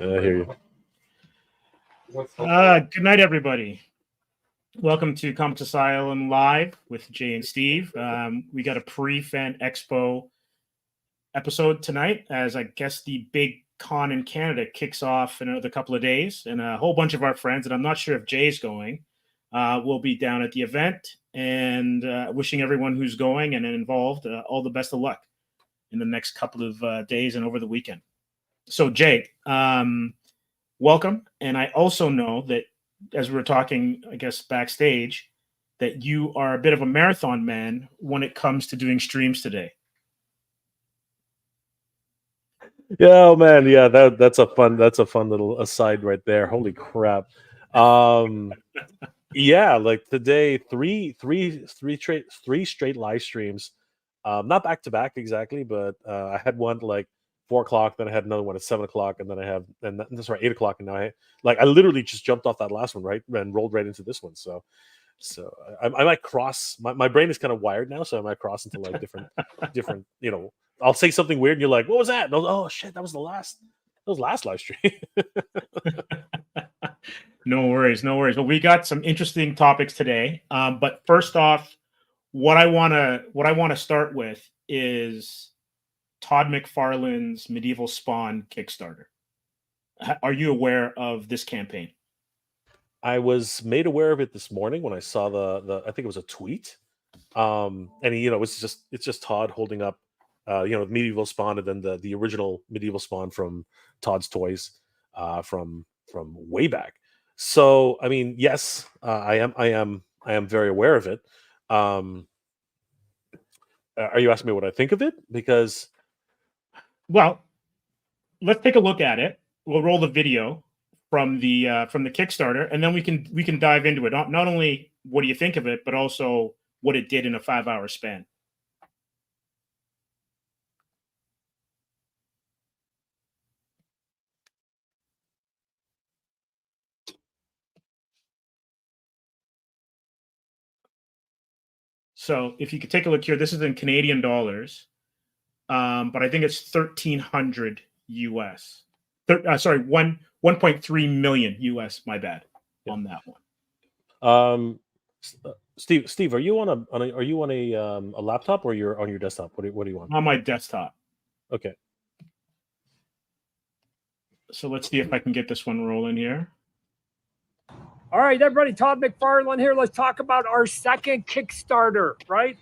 I hear you. Good night, everybody. Welcome to Comics Asylum Live with Jay and Steve. We got a pre-Fan Expo episode tonight, as I guess the big con in Canada kicks off in another couple of days, and a whole bunch of our friends, and I'm not sure if Jay's going, will be down at the event, and wishing everyone who's going and involved all the best of luck in the next couple of days and over the weekend. So, Jay, welcome. And I also know that, as we were talking, I guess, backstage, that you are a bit of a marathon man when it comes to doing streams today. Yeah, man. Yeah, that's a fun little aside right there. Holy crap. Yeah, like today, three straight live streams. Not back to back exactly, but I had one like 4 o'clock, then I had another one at 7 o'clock, and then I have, and that's right, 8 o'clock, and now I literally just jumped off that last one, right, and rolled right into this one. So I might cross. My brain is kind of wired now, so I might cross into like different. You know, I'll say something weird, and you're like, "What was that?" And oh shit, that was last live stream. No worries. Well, we got some interesting topics today. But first off, what I want to start with is Todd McFarlane's Medieval Spawn Kickstarter. Are you aware of this campaign? I was made aware of it this morning when I saw the I think it was a tweet. And it's just Todd holding up Medieval Spawn, and then the original Medieval Spawn from Todd's Toys from way back. So I mean, yes, I am very aware of it. Are you asking me what I think of it? Because, well, let's take a look at it. We'll roll the video from the Kickstarter, and then we can dive into it. Not only what do you think of it, but also what it did in a 5-hour span. So if you could take a look here, this is in Canadian dollars, but I think it's 1,300 US. 1.3 million US. My bad on that one. Steve, are you on a laptop, or you're on your desktop? What do you want? On my desktop. Okay. So let's see if I can get this one rolling here. All right, everybody, Todd McFarlane here. Let's talk about our second Kickstarter, right?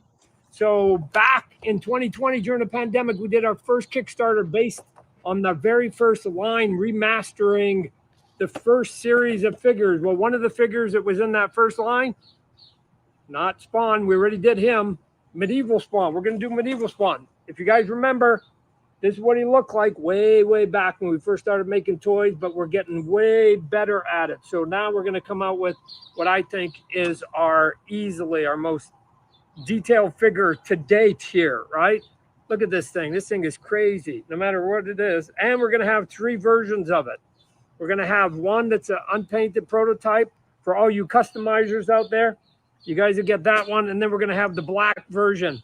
So back in 2020, during the pandemic, we did our first Kickstarter based on the very first line, remastering the first series of figures. Well, one of the figures that was in that first line, not Spawn, we already did him, Medieval Spawn. We're going to do Medieval Spawn. If you guys remember, this is what he looked like way back when we first started making toys, but we're getting way better at it. So now we're going to come out with what I think is easily our most detailed figure to date here, right? Look at this thing. This thing is crazy, no matter what it is. And we're going to have 3 versions of it. We're going to have one that's an unpainted prototype for all you customizers out there. You guys will get that one. And then we're going to have the black version.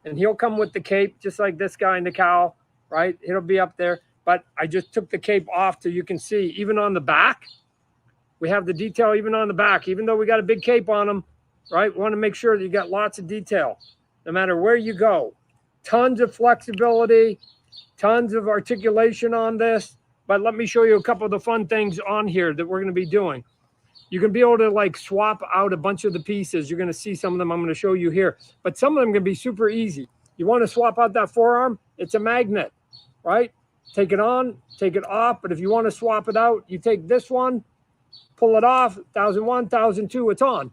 And he'll come with the cape, just like this guy in the cowl. Right, it'll be up there, but I just took the cape off so you can see. Even on the back, we have the detail. Even on the back, even though we got a big cape on them, right? We want to make sure that you got lots of detail, no matter where you go. Tons of flexibility, tons of articulation on this. But let me show you a couple of the fun things on here that we're going to be doing. You can be able to like swap out a bunch of the pieces. You're going to see some of them. I'm going to show you here, but some of them are going to be super easy. You want to swap out that forearm? It's a magnet. Right? Take it on, take it off. But if you want to swap it out, you take this one, pull it off, 1001, 1002, it's on.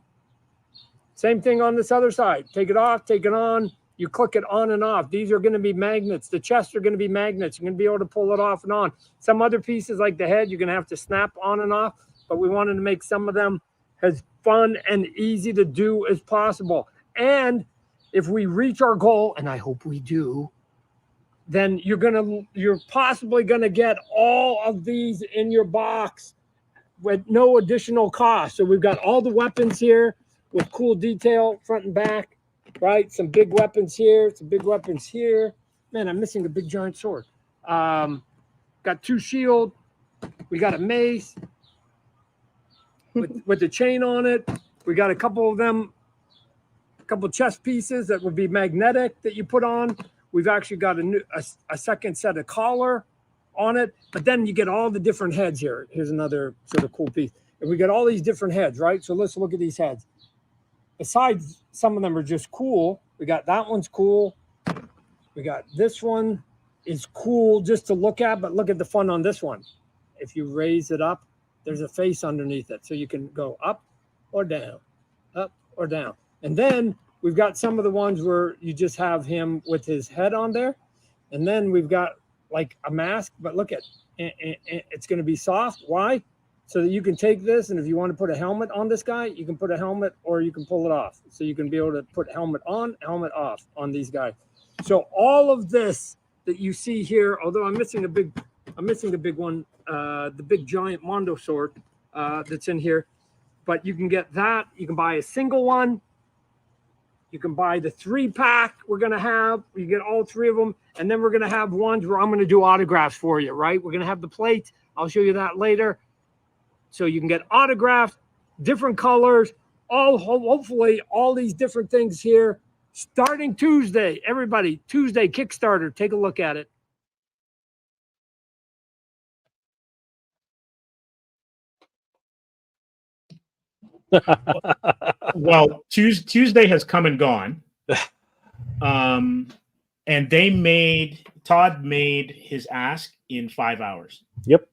Same thing on this other side. Take it off, take it on. You click it on and off. These are going to be magnets. The chests are going to be magnets. You're going to be able to pull it off and on. Some other pieces like the head, you're going to have to snap on and off. But we wanted to make some of them as fun and easy to do as possible. And if we reach our goal, and I hope we do, then you're possibly gonna get all of these in your box with no additional cost. So we've got all the weapons here with cool detail front and back, right? Some big weapons here, some big weapons here. Man, I'm missing a big giant sword. Got 2 shield, We got a mace with the chain on it. We got a couple of them, a couple chest pieces that would be magnetic that you put on. We've actually got a second set of collar on it, but then you get all the different heads here. Here's another sort of cool piece. And we got all these different heads, right? So let's look at these heads. Besides, some of them are just cool. We got that one's cool. We got this one is cool just to look at, but look at the fun on this one. If you raise it up, there's a face underneath it. So you can go up or down, up or down. And then we've got some of the ones where you just have him with his head on there. And then we've got like a mask, but look at it's going to be soft. Why? So that you can take this, and if you want to put a helmet on this guy, you can put a helmet or you can pull it off. So you can be able to put helmet on, helmet off on these guys. So all of this that you see here, although I'm missing a big one, the big giant Mondo sword that's in here, but you can get that. You can buy a single one. You can buy the 3-pack we're going to have. You get all 3 of them. And then we're going to have ones where I'm going to do autographs for you, right? We're going to have the plates. I'll show you that later. So you can get autographs, different colors, hopefully all these different things here. Starting Tuesday, everybody, Tuesday, Kickstarter. Take a look at it. Well, Tuesday has come and gone. And Todd made his ask in 5 hours. Yep.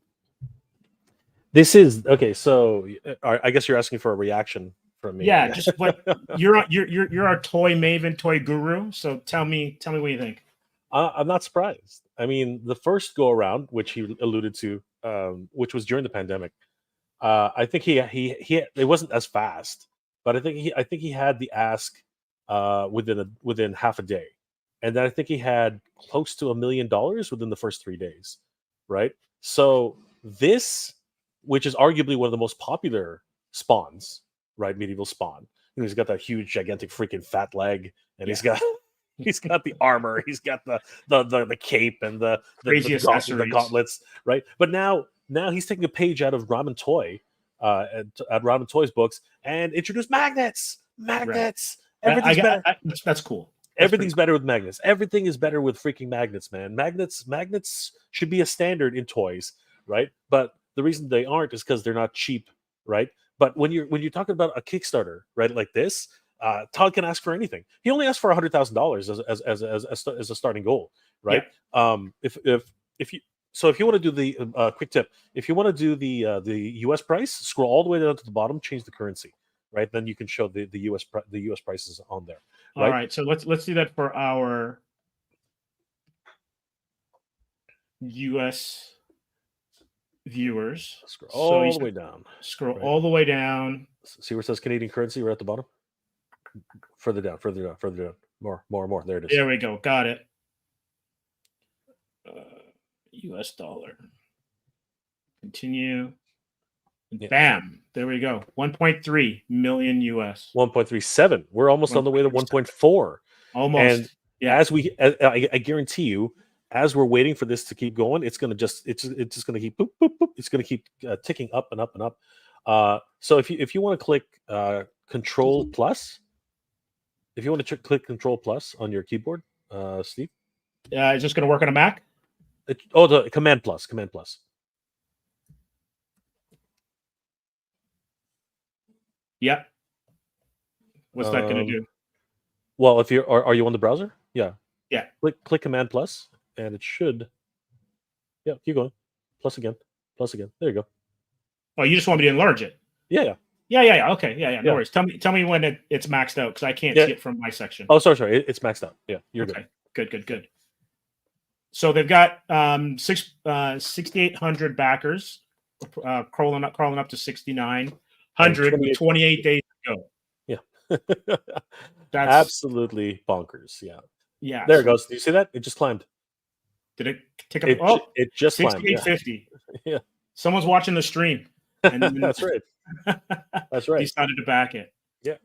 This is okay. So I guess you're asking for a reaction from me. Yeah, just what you're our toy maven, toy guru. So tell me what you think. I'm not surprised. I mean, the first go around, which he alluded to, which was during the pandemic, I think he it wasn't as fast, but I think he had the ask within half a day, and then I think he had close to $1 million within the first 3 days, right? So this, which is arguably one of the most popular spawns, right? Medieval spawn. He's got that huge, gigantic, freaking fat leg, and he's got the armor, he's got the cape and the gauntlets, right? But now he's taking a page out of Ramen Toy, at Ramen Toy's books, and introduced magnets. Right. Everything's better. That's cool. Everything's better with magnets. Everything is better with freaking magnets, man. Magnets should be a standard in toys, right? But the reason they aren't is because they're not cheap, right? But when you're talking about a Kickstarter, right, like this, Todd can ask for anything. He only asked for $100,000 as a starting goal, right? Yeah. If you want to do the quick tip, if you want to do the US price, scroll all the way down to the bottom, change the currency, right? Then you can show the US prices on there. Right? All right, so let's do that for our US viewers. Scroll all the way down. Scroll all the way down. See where it says Canadian currency right at the bottom? Further down. More. There it is. There we go. Got it. US dollar. Continue. Yeah. Bam. There we go. 1.3 million US. 1.37. We're almost on the way to 1.4. Almost. And yeah. I guarantee you, as we're waiting for this to keep going, it's just gonna keep boop, boop, boop. It's gonna keep ticking up and up and up. So if you want to click Control Plus, if you want to click Control Plus on your keyboard, Steve. Is this gonna work on a Mac? The Command Plus. Yep. What's that going to do? Well, if are you on the browser? Yeah. Click Command Plus, and it should. Yeah, keep going. Plus again. There you go. Oh, you just want me to enlarge it? Yeah. Okay. Yeah. No worries. Tell me when it's maxed out, because I can't see it from my section. Oh, sorry. It's maxed out. Yeah, you're okay. Good. So they've got 6,800 backers, crawling up to 6,900 with 28 days to go. Yeah. That's absolutely bonkers. Yeah. Yeah. There it goes. Do you see that? It just climbed. Did it tick up? It just climbed. 6,850. Yeah. Someone's watching the stream. And That's right. That's right. Decided to back it. Yeah.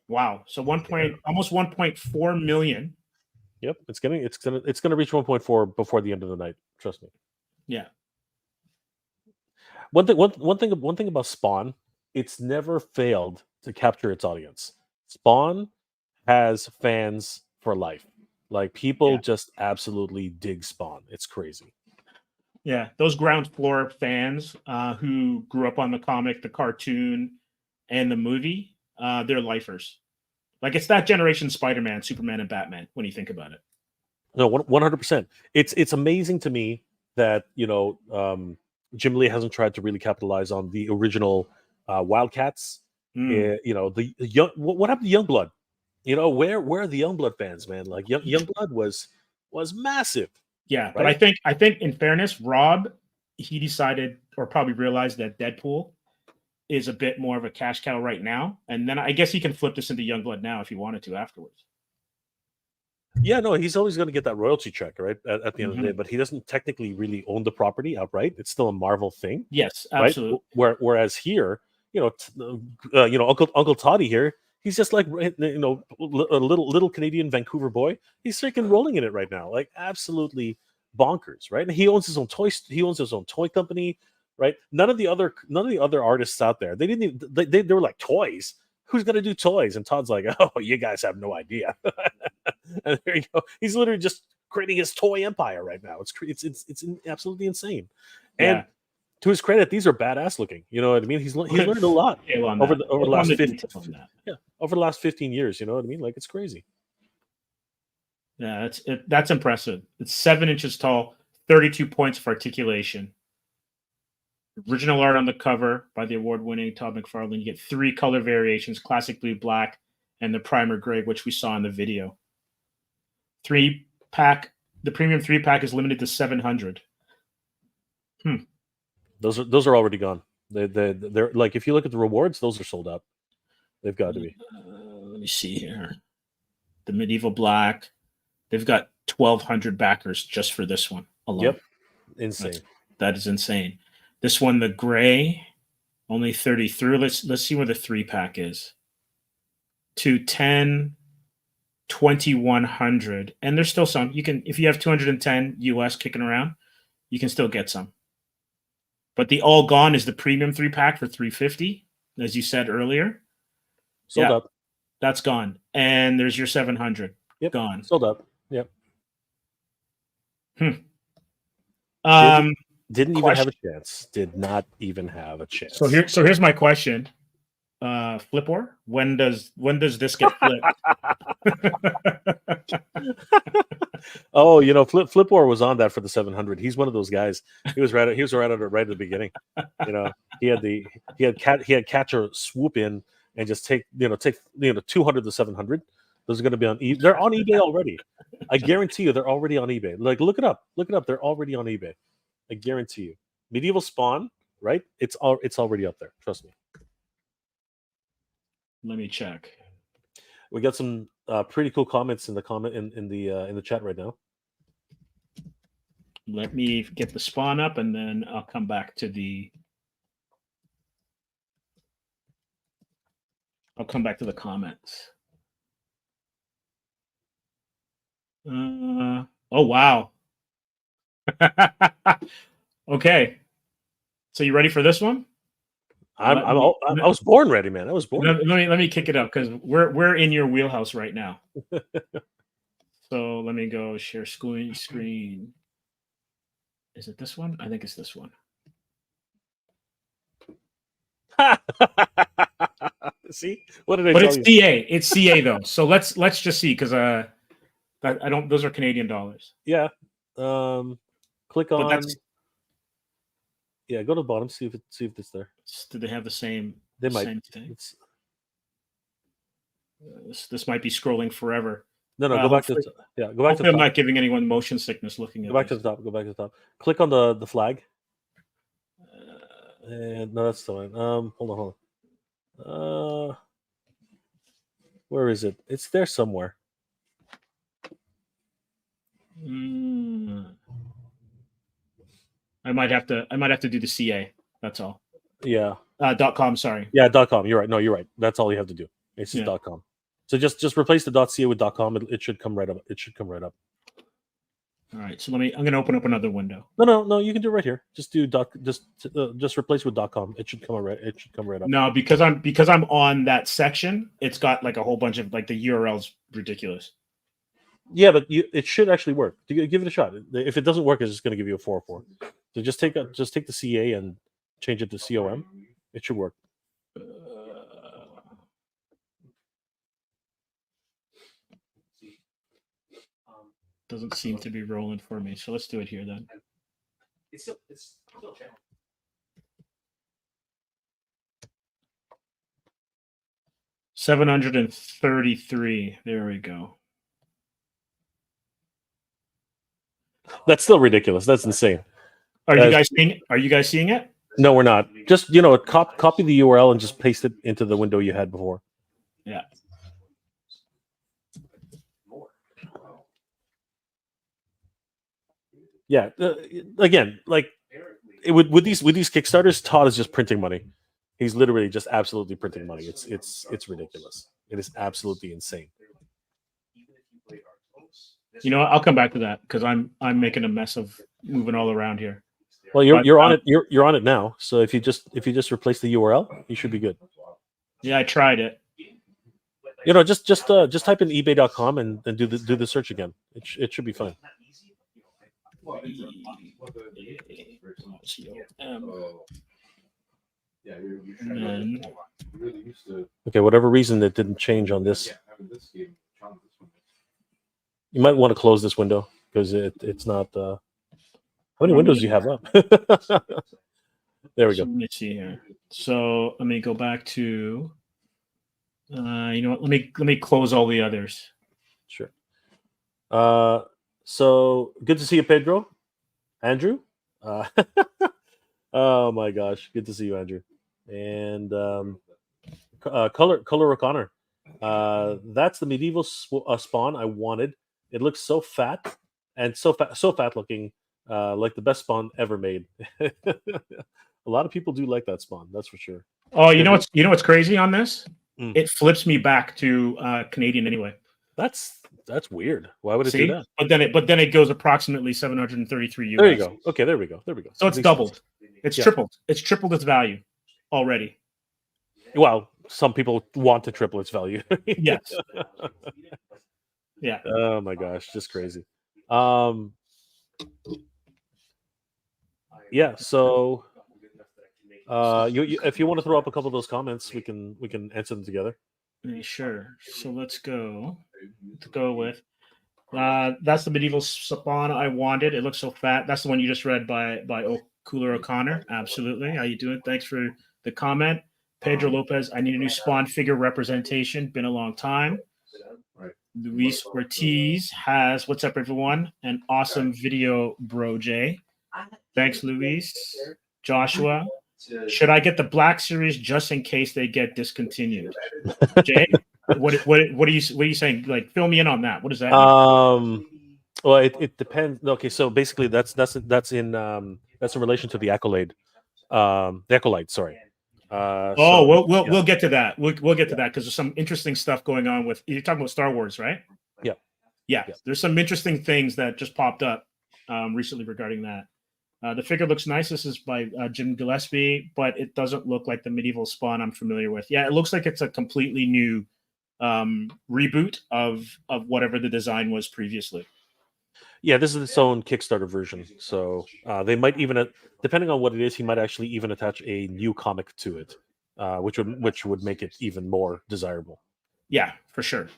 Wow. So almost 1.4 million. Yep. It's gonna reach 1.4 before the end of the night. Trust me. Yeah. One thing about Spawn, it's never failed to capture its audience. Spawn has fans for life. Like people Yeah. just absolutely dig Spawn. It's crazy. Yeah, those ground floor fans who grew up on the comic, the cartoon, and the movie, they're lifers. Like it's that generation Spider-Man, Superman, and Batman when you think about it. No, 100%. It's amazing to me that Jim Lee hasn't tried to really capitalize on the original Wildcats. Mm. The young. What happened to Youngblood? Where are the Youngblood fans, man? Like Youngblood was massive. Yeah, but right? I think in fairness, Rob, he decided or probably realized that Deadpool is a bit more of a cash cow right now, and then I guess he can flip this into Youngblood now if he wanted to afterwards. Yeah, no, he's always going to get that royalty check, right? At the end of the day, Mhm. but he doesn't technically really own the property outright. It's still a Marvel thing, Yes, right? absolutely. Whereas here, Uncle Toddy here, he's just like a little Canadian Vancouver boy. He's freaking rolling in it right now, like absolutely bonkers, right? And he owns his own toys. He owns his own toy company, right? None of the other artists out there, they didn't even, they were like, toys. Who's gonna do toys? And Todd's like, oh, you guys have no idea. And there you go. He's literally just creating his toy empire right now. It's absolutely insane. And Yeah. to his credit, these are badass looking. You know what I mean? He's learned a lot over the last 15 years. You know what I mean? Like it's crazy. Yeah, that's impressive. It's 7 inches tall, 32 points of articulation. Original art on the cover by the award-winning Todd McFarlane. You get 3 color variations: classic blue, black, and the primer gray, which we saw in the video. 3-pack. The premium 3-pack is limited to 700. Those are already gone. They're like, if you look at the rewards, those are sold out. They've got to be. Let me see here. The medieval black. They've got 1,200 backers just for this one alone. Yep, insane. That is insane. This one, the gray, only 33. Let's see where the 3-pack is. 210, 2,100, and there's still some. You can, if you have 210 US kicking around, you can still get some. But the all gone is the premium 3-pack for 350, as you said earlier. Sold out. That's gone, and there's your 700. Yep, gone. Sold out. Yep. Didn't even have a chance. Did not even have a chance. So here's my question. Flipor, when does this get flipped? Oh, Flipor was on that for the 700. He's one of those guys. He was right at the beginning. He had catcher swoop in and just take 200 to 700. Those are going to be on eBay. They're on eBay already. I guarantee you, they're already on eBay. Like, look it up. They're already on eBay. I guarantee you. Medieval Spawn, right? It's already up there. Trust me. Let me check. We got some pretty cool comments in the chat right now. Let me get the Spawn up, and then I'll come back to the. I'll come back to the comments. Oh wow. Okay. So you ready for this one? I was born ready, man. I was born. Let me kick it up because we're in your wheelhouse right now. So let me go share screen. Is it this one? I think it's this one. See, what did I? But tell it's you? CA. It's CA though. So let's just see, because I don't. Those are Canadian dollars. Yeah. Click on. Yeah, go to the bottom. See if it's there. Do they have the same? They might. Same thing? This might be scrolling forever. No, go back to the top. Yeah, go back to the top. I'm not giving anyone motion sickness looking at. Go back to the top. Go back to the top. Click on the flag. And no, that's the one. Hold on. Where is it? It's there somewhere. I might have to do the CA. That's all. Yeah. .com. Sorry. Yeah. .com. You're right. No, you're right. That's all you have to do. It's just .com. So just replace the .ca with .com. It should come right up. It should come right up. All right, so I'm going to open up another window. No. You can do it right here. Just do just replace with .com. It should come right. It should come right up. No, because I'm on that section. It's got like a whole bunch of like the URL's ridiculous. Yeah, but it should actually work. Give it a shot. If it doesn't work, it's just going to give you a 404. So just take the CA and change it to COM. It should work. Doesn't seem to be rolling for me. So let's do it here then. It's still a channel. $733. There we go. That's still ridiculous. That's insane. Are you guys seeing it? No, we're not. Just copy the URL and just paste it into the window you had before. Yeah. Yeah. Again, like with these Kickstarters, Todd is just printing money. He's literally just absolutely printing money. It's ridiculous. It is absolutely insane. You know what? I'll come back to that because I'm making a mess of moving all around here. Well, you're on it. You're on it now. So if you just replace the URL, you should be good. Yeah, I tried it. Just type in ebay.com and do the search again. It should be fine. Okay, whatever reason it didn't change on this. You might want to close this window because it's not. How many windows do you have up? There we go. Let me see here. So let me go back to. You know what? Let me close all the others. Sure. So good to see you, Pedro. Andrew. Oh my gosh, good to see you, Andrew. And Color O'Connor. That's the medieval spawn I wanted. It looks so fat and so fat looking, like the best spawn ever made. A lot of people do like that spawn, that's for sure. Oh, you know what's crazy on this? Mm. It flips me back to Canadian anyway. That's weird. Why would it do that? But then it goes approximately 733 US. There you go. Okay, there we go. So it's doubled. It's tripled. It's tripled its value already. Well, some people want to triple its value. Yes. Yeah. Oh my gosh, just crazy. Yeah. So, if you want to throw up a couple of those comments, we can answer them together. Sure. So let's go. Let's go with. That's the medieval spawn I wanted. It looks so fat. That's the one you just read by Cooler O'Connor. Absolutely. How you doing? Thanks for the comment. Pedro Lopez. I need a new spawn figure representation. Been a long time. Luis Ortiz has, what's up, everyone? An awesome video, bro, Jay. Thanks, Luis. Joshua, should I get the Black Series just in case they get discontinued? Jay, what are you saying? Like, fill me in on that. What does that mean? Well, it depends. Okay, so basically, that's in relation to the Acolyte. The Acolyte, sorry. We'll get to that. We'll get to that because there's some interesting stuff going on with. You're talking about Star Wars, right? Yeah. There's some interesting things that just popped up recently regarding that. The figure looks nice. This is by Jim Gillespie, but it doesn't look like the medieval spawn I'm familiar with. Yeah, it looks like it's a completely new reboot of whatever the design was previously. Yeah, this is its own Kickstarter version. So they might even, depending on what it is, he might actually even attach a new comic to it, which would make it even more desirable. Yeah, for sure,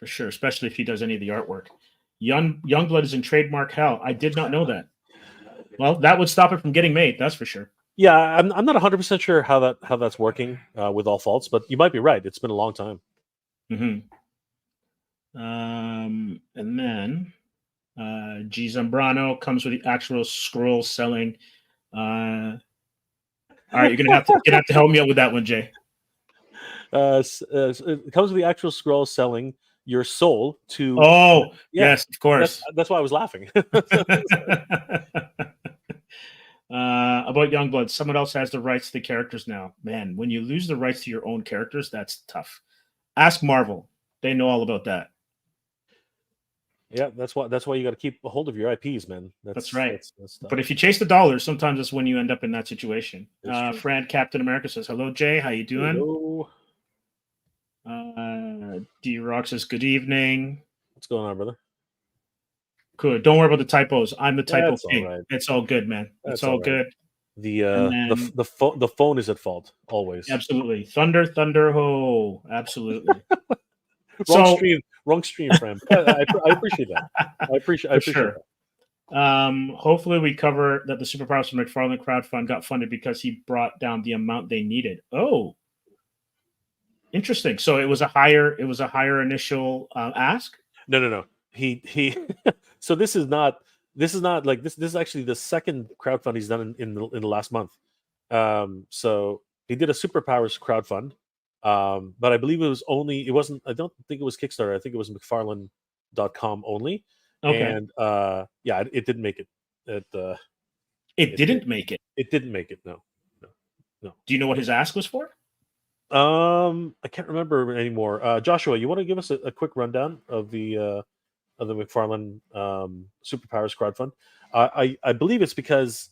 especially if he does any of the artwork. Youngblood is in trademark hell. I did not know that. Well, that would stop it from getting made. That's for sure. Yeah, I'm not 100% sure how that's working with All Faults, but you might be right. It's been a long time. Mm-hmm. And then G Zambrano comes with the actual scroll selling. All right, you're gonna have to help me out with that one, Jay. It comes with the actual scroll selling your soul to. Oh, yes, of course. That's why I was laughing. About Youngblood, someone else has the rights to the characters now. Man, when you lose the rights to your own characters, that's tough. Ask Marvel; they know all about that. Yeah, that's why you got to keep a hold of your IPs, man. That's right. That's But if you chase the dollars, sometimes that's when you end up in that situation. It's true. Fran Captain America says, "Hello, Jay. How you doing?" Hello. D Rock says, "Good evening." What's going on, brother? Good. Don't worry about the typos. I'm the typo That's all king. right. It's all good, man. That's It's all all right. good. The phone is at fault always. Absolutely. Thunder ho. Absolutely. Wrong stream, friend. I appreciate that. I appreciate sure. that. Hopefully we cover that the Superpowers from McFarlane crowdfund got funded because he brought down the amount they needed. Oh, interesting. So it was a higher initial ask. No. He so this is not like this is actually the second crowdfund he's done in the last month. So he did a Superpowers crowdfund. But I believe it wasn't, I don't think it was Kickstarter. I think it was McFarlane.com only. Okay. And yeah, it didn't make it. It didn't make it. It didn't make it. No. Do you know what his ask was for? I can't remember anymore. Joshua, you want to give us a quick rundown of the McFarlane Superpowers crowdfund? I believe it's because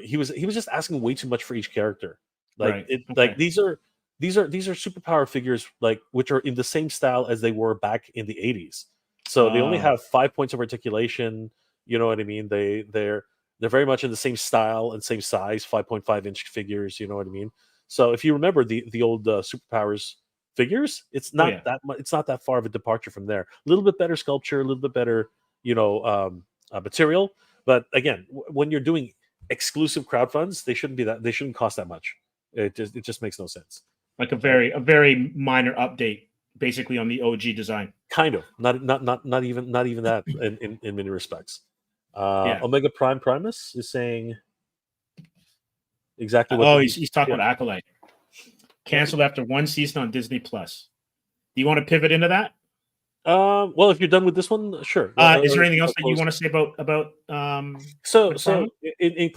he was just asking way too much for each character. Like like these are superpower figures, like, which are in the same style as they were back in the 80s. So they only have 5 points of articulation. You know what I mean? They're very much in the same style and same size, 5.5-inch figures. You know what I mean? So if you remember the old Superpowers figures, it's not it's not that far of a departure from there. A little bit better sculpture, a little bit better, material. But again, when you're doing exclusive crowdfunds, they shouldn't cost that much. It just makes no sense. Like a very minor update, basically, on the OG design. Kind of, not even that in many respects. Omega Primus is saying exactly what. He's talking about Acolyte. Canceled after one season on Disney Plus. Do you want to pivot into that? Well, if you're done with this one, sure. Is there anything else that you want to say about? So in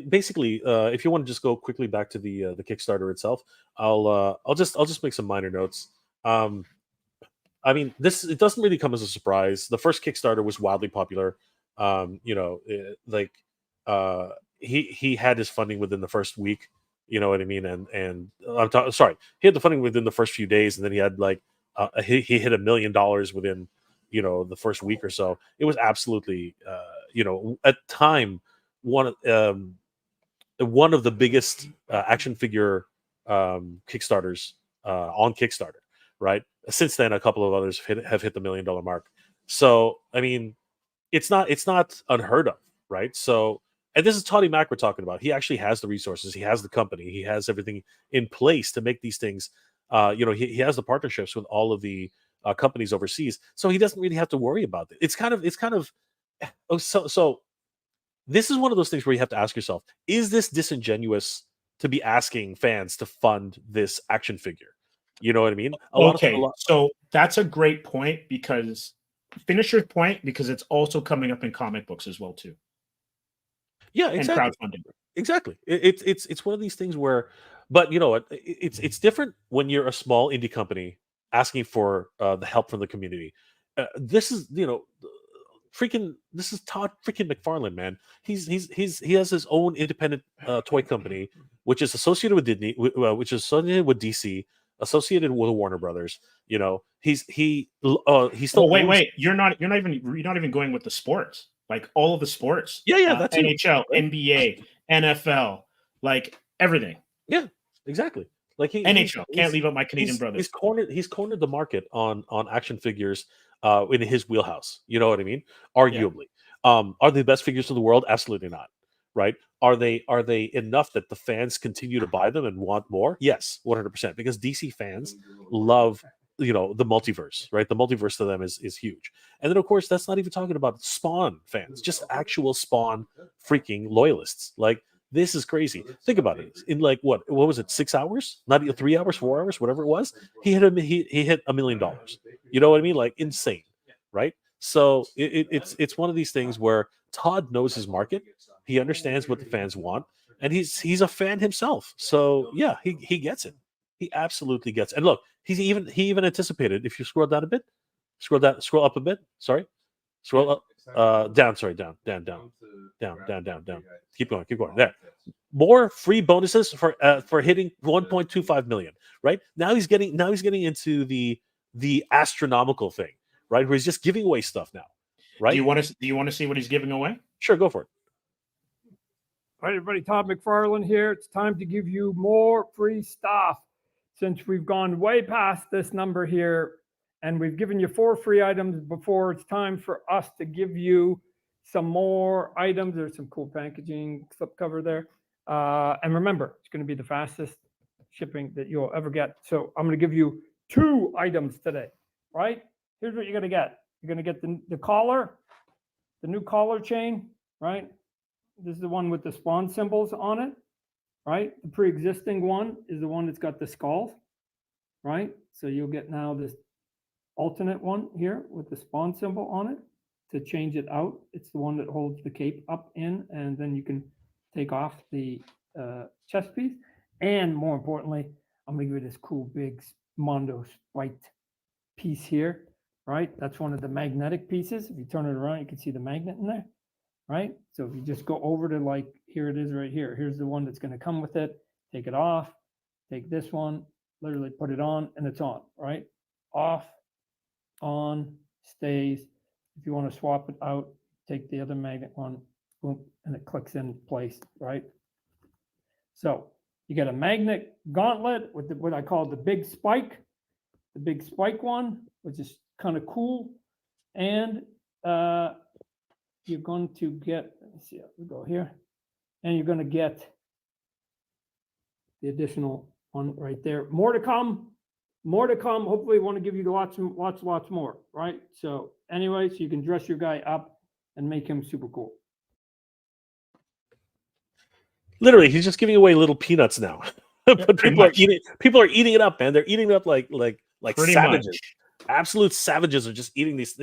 basically, if you want to just go quickly back to the Kickstarter itself, I'll just make some minor notes. I mean, it doesn't really come as a surprise. The first Kickstarter was wildly popular. He had his funding within the first week. You know what I mean? And he had the funding within the first few days, and then he had like he hit $1 million within the first week or so. It was absolutely at time one of the biggest action figure Kickstarters on Kickstarter, right? Since then, a couple of others have hit the $1 million mark. So I mean, it's not unheard of, right? So, and this is Toddy Mack we're talking about. He actually has the resources, he has the company, he has everything in place to make these things. He has the partnerships with all of the companies overseas, so he doesn't really have to worry about it. It's kind of so. This is one of those things where you have to ask yourself: is this disingenuous to be asking fans to fund this action figure? You know what I mean? So that's a great point, because finish your point, because it's also coming up in comic books as well too. Yeah, exactly. And crowdfunding. Exactly. It's one of these things where, but you know what? It's different when you're a small indie company asking for the help from the community. This is this is Todd freaking McFarlane, man. He has his own independent toy company, which is associated with Disney, which is associated with DC, associated with Warner Brothers. He's still. Wait. You're not even going with the sports. Like all of the sports. Yeah, that's NHL, right? NBA, NFL, like everything. Yeah, exactly. Like NHL. Can't leave out my Canadian brothers. He's cornered the market on action figures in his wheelhouse. You know what I mean? Arguably. Yeah. Are they the best figures in the world? Absolutely not. Right? Are they enough that the fans continue to buy them and want more? Yes, 100%. Because DC fans love the multiverse, right? The multiverse to them is huge. And then of course that's not even talking about Spawn fans, just actual Spawn freaking loyalists. Like, this is crazy. Think about it. In like what was it, 6 hours? Not 3 hours, 4 hours, whatever it was. He hit $1 million. You know what I mean? Like, insane, right? So it's one of these things where Todd knows his market. He understands what the fans want, and he's a fan himself. So yeah, he gets it. He absolutely gets it. And look, he even anticipated. If you scroll down a bit, scroll up a bit. Sorry, Scroll up. Down. Sorry, down. Keep going. There. More free bonuses for hitting 1.25 million. Right now, he's getting into the astronomical thing. Right, where he's just giving away stuff now. Right. Do you want to see what he's giving away? Sure, go for it. All right, everybody, Todd McFarlane here. It's time to give you more free stuff. Since we've gone way past this number here, and we've given you 4 free items before, it's time for us to give you some more items. There's some cool packaging, slipcover there. And remember, it's going to be the fastest shipping that you'll ever get. So I'm going to give you 2 items today, right? Here's what you're going to get. You're going to get the collar, the new collar chain, right? This is the one with the spawn symbols on it, right? The pre-existing one is the one that's got the skulls, right? So you'll get now this alternate one here with the spawn symbol on it. To change it out, it's the one that holds the cape up in, and then you can take off the chest piece. And more importantly, I'm going to give you this cool big Mondo spiked piece here, right? That's one of the magnetic pieces. If you turn it around, you can see the magnet in there. Right? So if you just go over to, like, here it is right here. Here's the one that's going to come with it. Take it off. Take this one. Literally put it on, and it's on, right? Off, on, stays. If you want to swap it out, take the other magnet one, boom, and it clicks in place, right? So you get a magnet gauntlet with what I call the big spike one, which is kind of cool. And you're going to get, let's see, we go here, and you're going to get the additional one right there. More to come. Hopefully, we want to give you lots more, right? So anyway, so you can dress your guy up and make him super cool. Literally, he's just giving away little peanuts now. But people are eating it up, man. They're eating it up like Pretty savages. much. Absolute savages are just eating this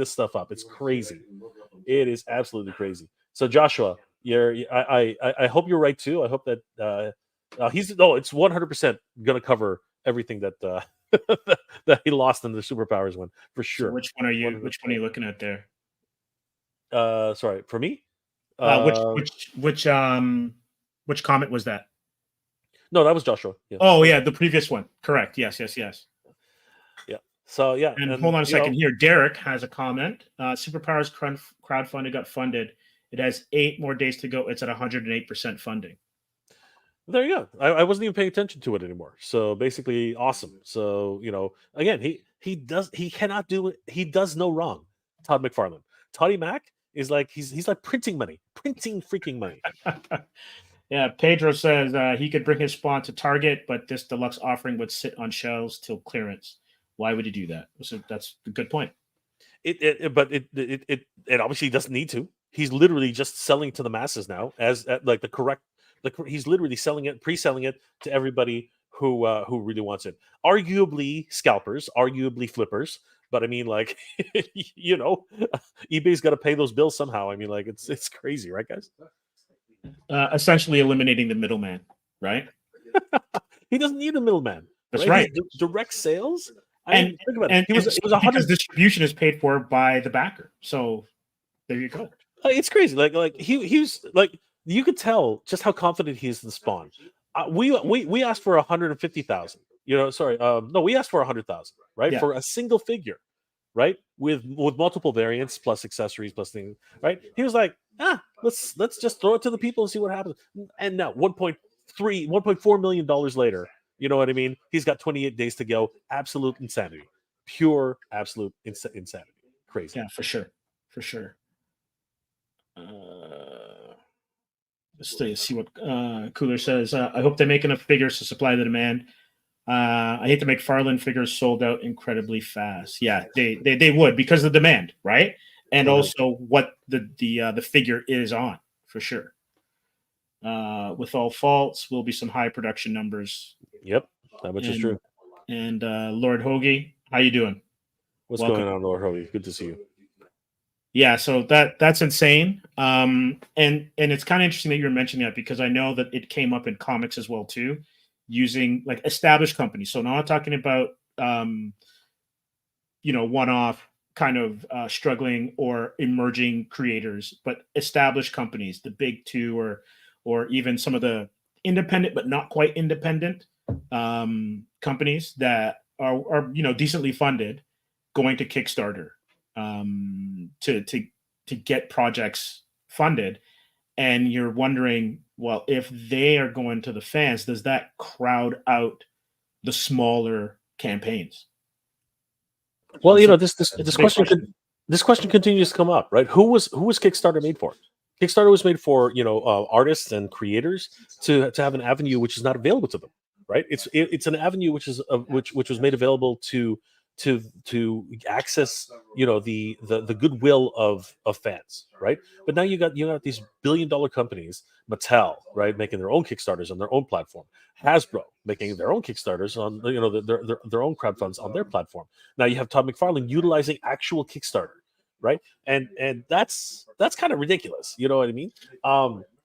stuff up. It's crazy. It is absolutely crazy. So Joshua, I hope you're right too. I hope that it's 100% going to cover everything that that he lost in the superpowers one for sure. So which one are you looking at there? Sorry, for me. Which comment was that? No, that was Joshua. Yeah. Oh yeah, the previous one. Correct. Yes. Yeah. So yeah. And hold on a second here. Derek has a comment. Superpowers crowdfunding got funded. It has 8 more days to go. It's at 108% funding. There you go. I wasn't even paying attention to it anymore. So basically, awesome. So again, he does no wrong. Todd McFarlane, Toddy Mac is like he's like printing freaking money. Yeah, Pedro says he could bring his spawn to Target, but this deluxe offering would sit on shelves till clearance. Why would he do that? So that's a good point. But it obviously doesn't need to. He's literally just selling to the masses now, he's literally pre-selling it to everybody who really wants it. Arguably scalpers, arguably flippers, but I mean, like, eBay's got to pay those bills somehow. I mean, like, it's crazy, right, guys? Essentially eliminating the middleman, right? He doesn't need a middleman. That's right. Direct sales. Think about it. It was 100. Distribution is paid for by the backer. So there you go. It's crazy. Like he's like, you could tell just how confident he is in Spawn. We asked for 150,000. No, we asked for 100,000, right? Yeah. For a single figure, right? With multiple variants plus accessories plus things, right? He was like, let's just throw it to the people and see what happens. And now 1.4 million dollars later, you know what I mean? He's got 28 days to go. Absolute insanity. Pure absolute insanity. Crazy. Yeah, for sure. Let's see what Cooler says. I hope they make enough figures to supply the demand. I hate to make McFarlane figures sold out incredibly fast. Yeah, they would, because of the demand, right? And also what the figure is on, for sure. With all faults, will be some high production numbers. Yep, that much is true. And Lord Hoagie, how you doing? Welcome. Going on, Lord Hoagie? Good to see you. Yeah, so that's insane. And it's kind of interesting that you're mentioning that, because I know that it came up in comics as well too, using like established companies. So now I'm talking about one-off kind of struggling or emerging creators, but established companies, the big two, or even some of the independent but not quite independent companies that are decently funded, going to Kickstarter to get projects funded, and you're wondering, well, if they are going to the fans, does that crowd out the smaller campaigns? Well, this question continues to come up, right? Who was Kickstarter made for? Kickstarter was made for artists and creators to have an avenue which is not available to them, right? It's an avenue which is which was made available to access the goodwill of fans, right? But now you got these billion-dollar companies, Mattel, right, making their own Kickstarters on their own platform, Hasbro making their own Kickstarters on their own crowdfunds on their platform. Now you have Todd McFarlane utilizing actual Kickstarter, right? And that's kind of ridiculous. You know what I mean?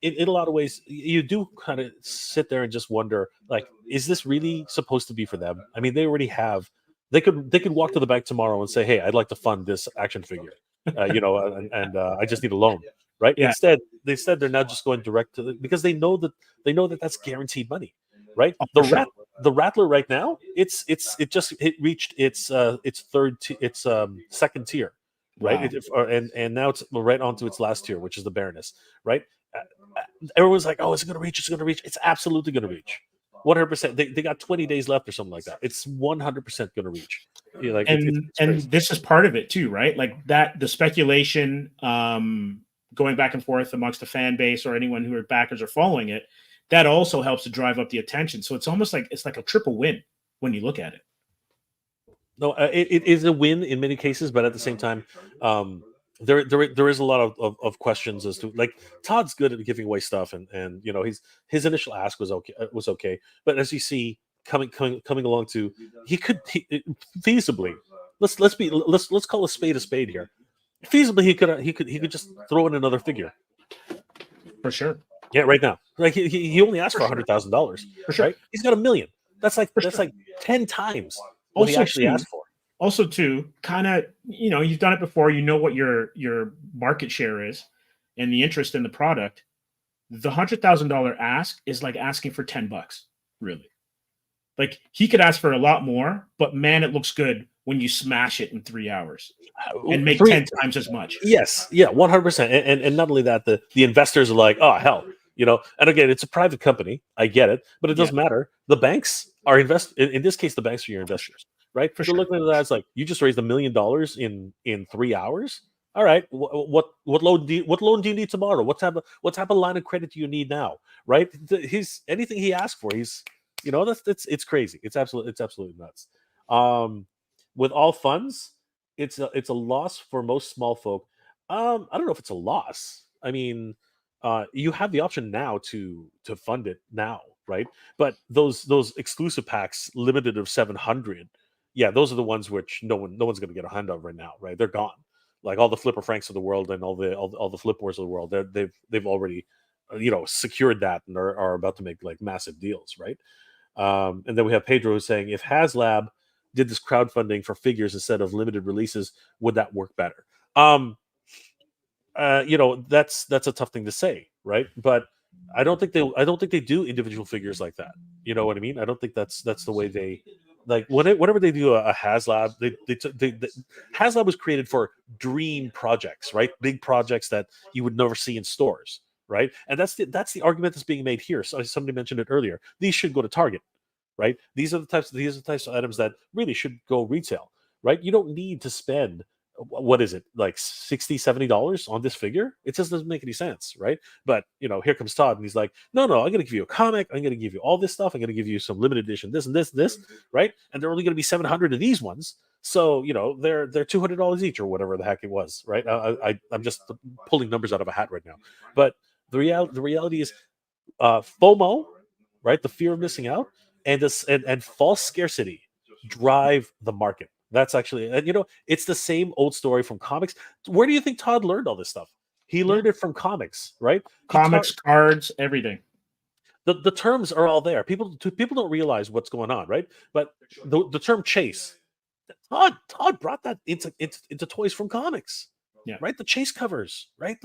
In a lot of ways, you do kind of sit there and just wonder, like, is this really supposed to be for them? I mean, they already have. They could walk to the bank tomorrow and say, "Hey, I'd like to fund this action figure," and I just need a loan, right? Yeah. Instead, they're now just going direct to because they know that that's guaranteed money, right? Oh, The Rattler right now, it reached its second tier, right? Wow. And now it's right onto its last tier, which is the Baroness, right? Everyone's like, "Oh, is it going to reach? It's going to reach." It's absolutely going to reach. 100%. They got 20 days left or something like that. It's 100% going to reach. And this is part of it too, right? Like that, the speculation going back and forth amongst the fan base or anyone who are backers or following it, that also helps to drive up the attention. So it's almost like it's like a triple win when you look at it. No, it is a win in many cases, but at the same time, there is a lot of questions as to, like, Todd's good at giving away stuff, and his initial ask was okay, but as you see coming along to, he feasibly, let's call a spade here. Feasibly, he could just throw in another figure for sure. Yeah, right now, like he only asked for $100,000, sure. Right? He's got $1 million. That's like 10 times what he actually asked for. Also, too, kind of, you've done it before. You know what your market share is, and the interest in the product. The $100,000 ask is like asking for $10, really. Like, he could ask for a lot more, but man, it looks good when you smash it in 3 hours and make 10 times as much. Yes, yeah, 100%. And not only that, the investors are like, oh hell, And again, it's a private company. I get it, but it doesn't matter. The banks are in this case, the banks are your investors. Right? They're looking at that as like, you just raised $1 million in 3 hours. All right, what loan do you need tomorrow? What type of line of credit do you need now? Right? Anything he asked for, it's crazy. It's absolutely nuts. With all funds, it's a loss for most small folk. I don't know if it's a loss. I mean, you have the option now to fund it now, right? But those exclusive packs, limited of 700. Yeah, those are the ones which no one's going to get a hand of right now, right? They're gone. Like all the Flipper Franks of the world and all the Flip Wars of the world, they've already secured that and are about to make like massive deals, right? And then we have Pedro who's saying, if HasLab did this crowdfunding for figures instead of limited releases, would that work better? That's a tough thing to say, right? But I don't think they do individual figures like that. You know what I mean? I don't think that's the way they. Like whenever they do a HasLab, HasLab was created for dream projects, right? Big projects that you would never see in stores, right? And that's the argument that's being made here. So somebody mentioned it earlier. These should go to Target, right? These are the types of items that really should go retail, right? You don't need to spend, what is it, like $60-$70 on this figure? It just doesn't make any sense, right? But here comes Todd, and he's like, no, I'm going to give you a comic, I'm going to give you all this stuff, I'm going to give you some limited edition, this and this and this, right? And they're only going to be 700 of these ones, so they're $200 each or whatever the heck it was, right? I'm just pulling numbers out of a hat right now, but the reality is, FOMO, right? The fear of missing out, and false scarcity drive the market. That's actually, it's the same old story from comics. Where do you think Todd learned all this stuff? He learned it from comics, right? Comics, cards, everything. The terms are all there. People don't realize what's going on, right? But the term chase, Todd brought that into toys from comics. Yeah. Right. The chase covers. Right.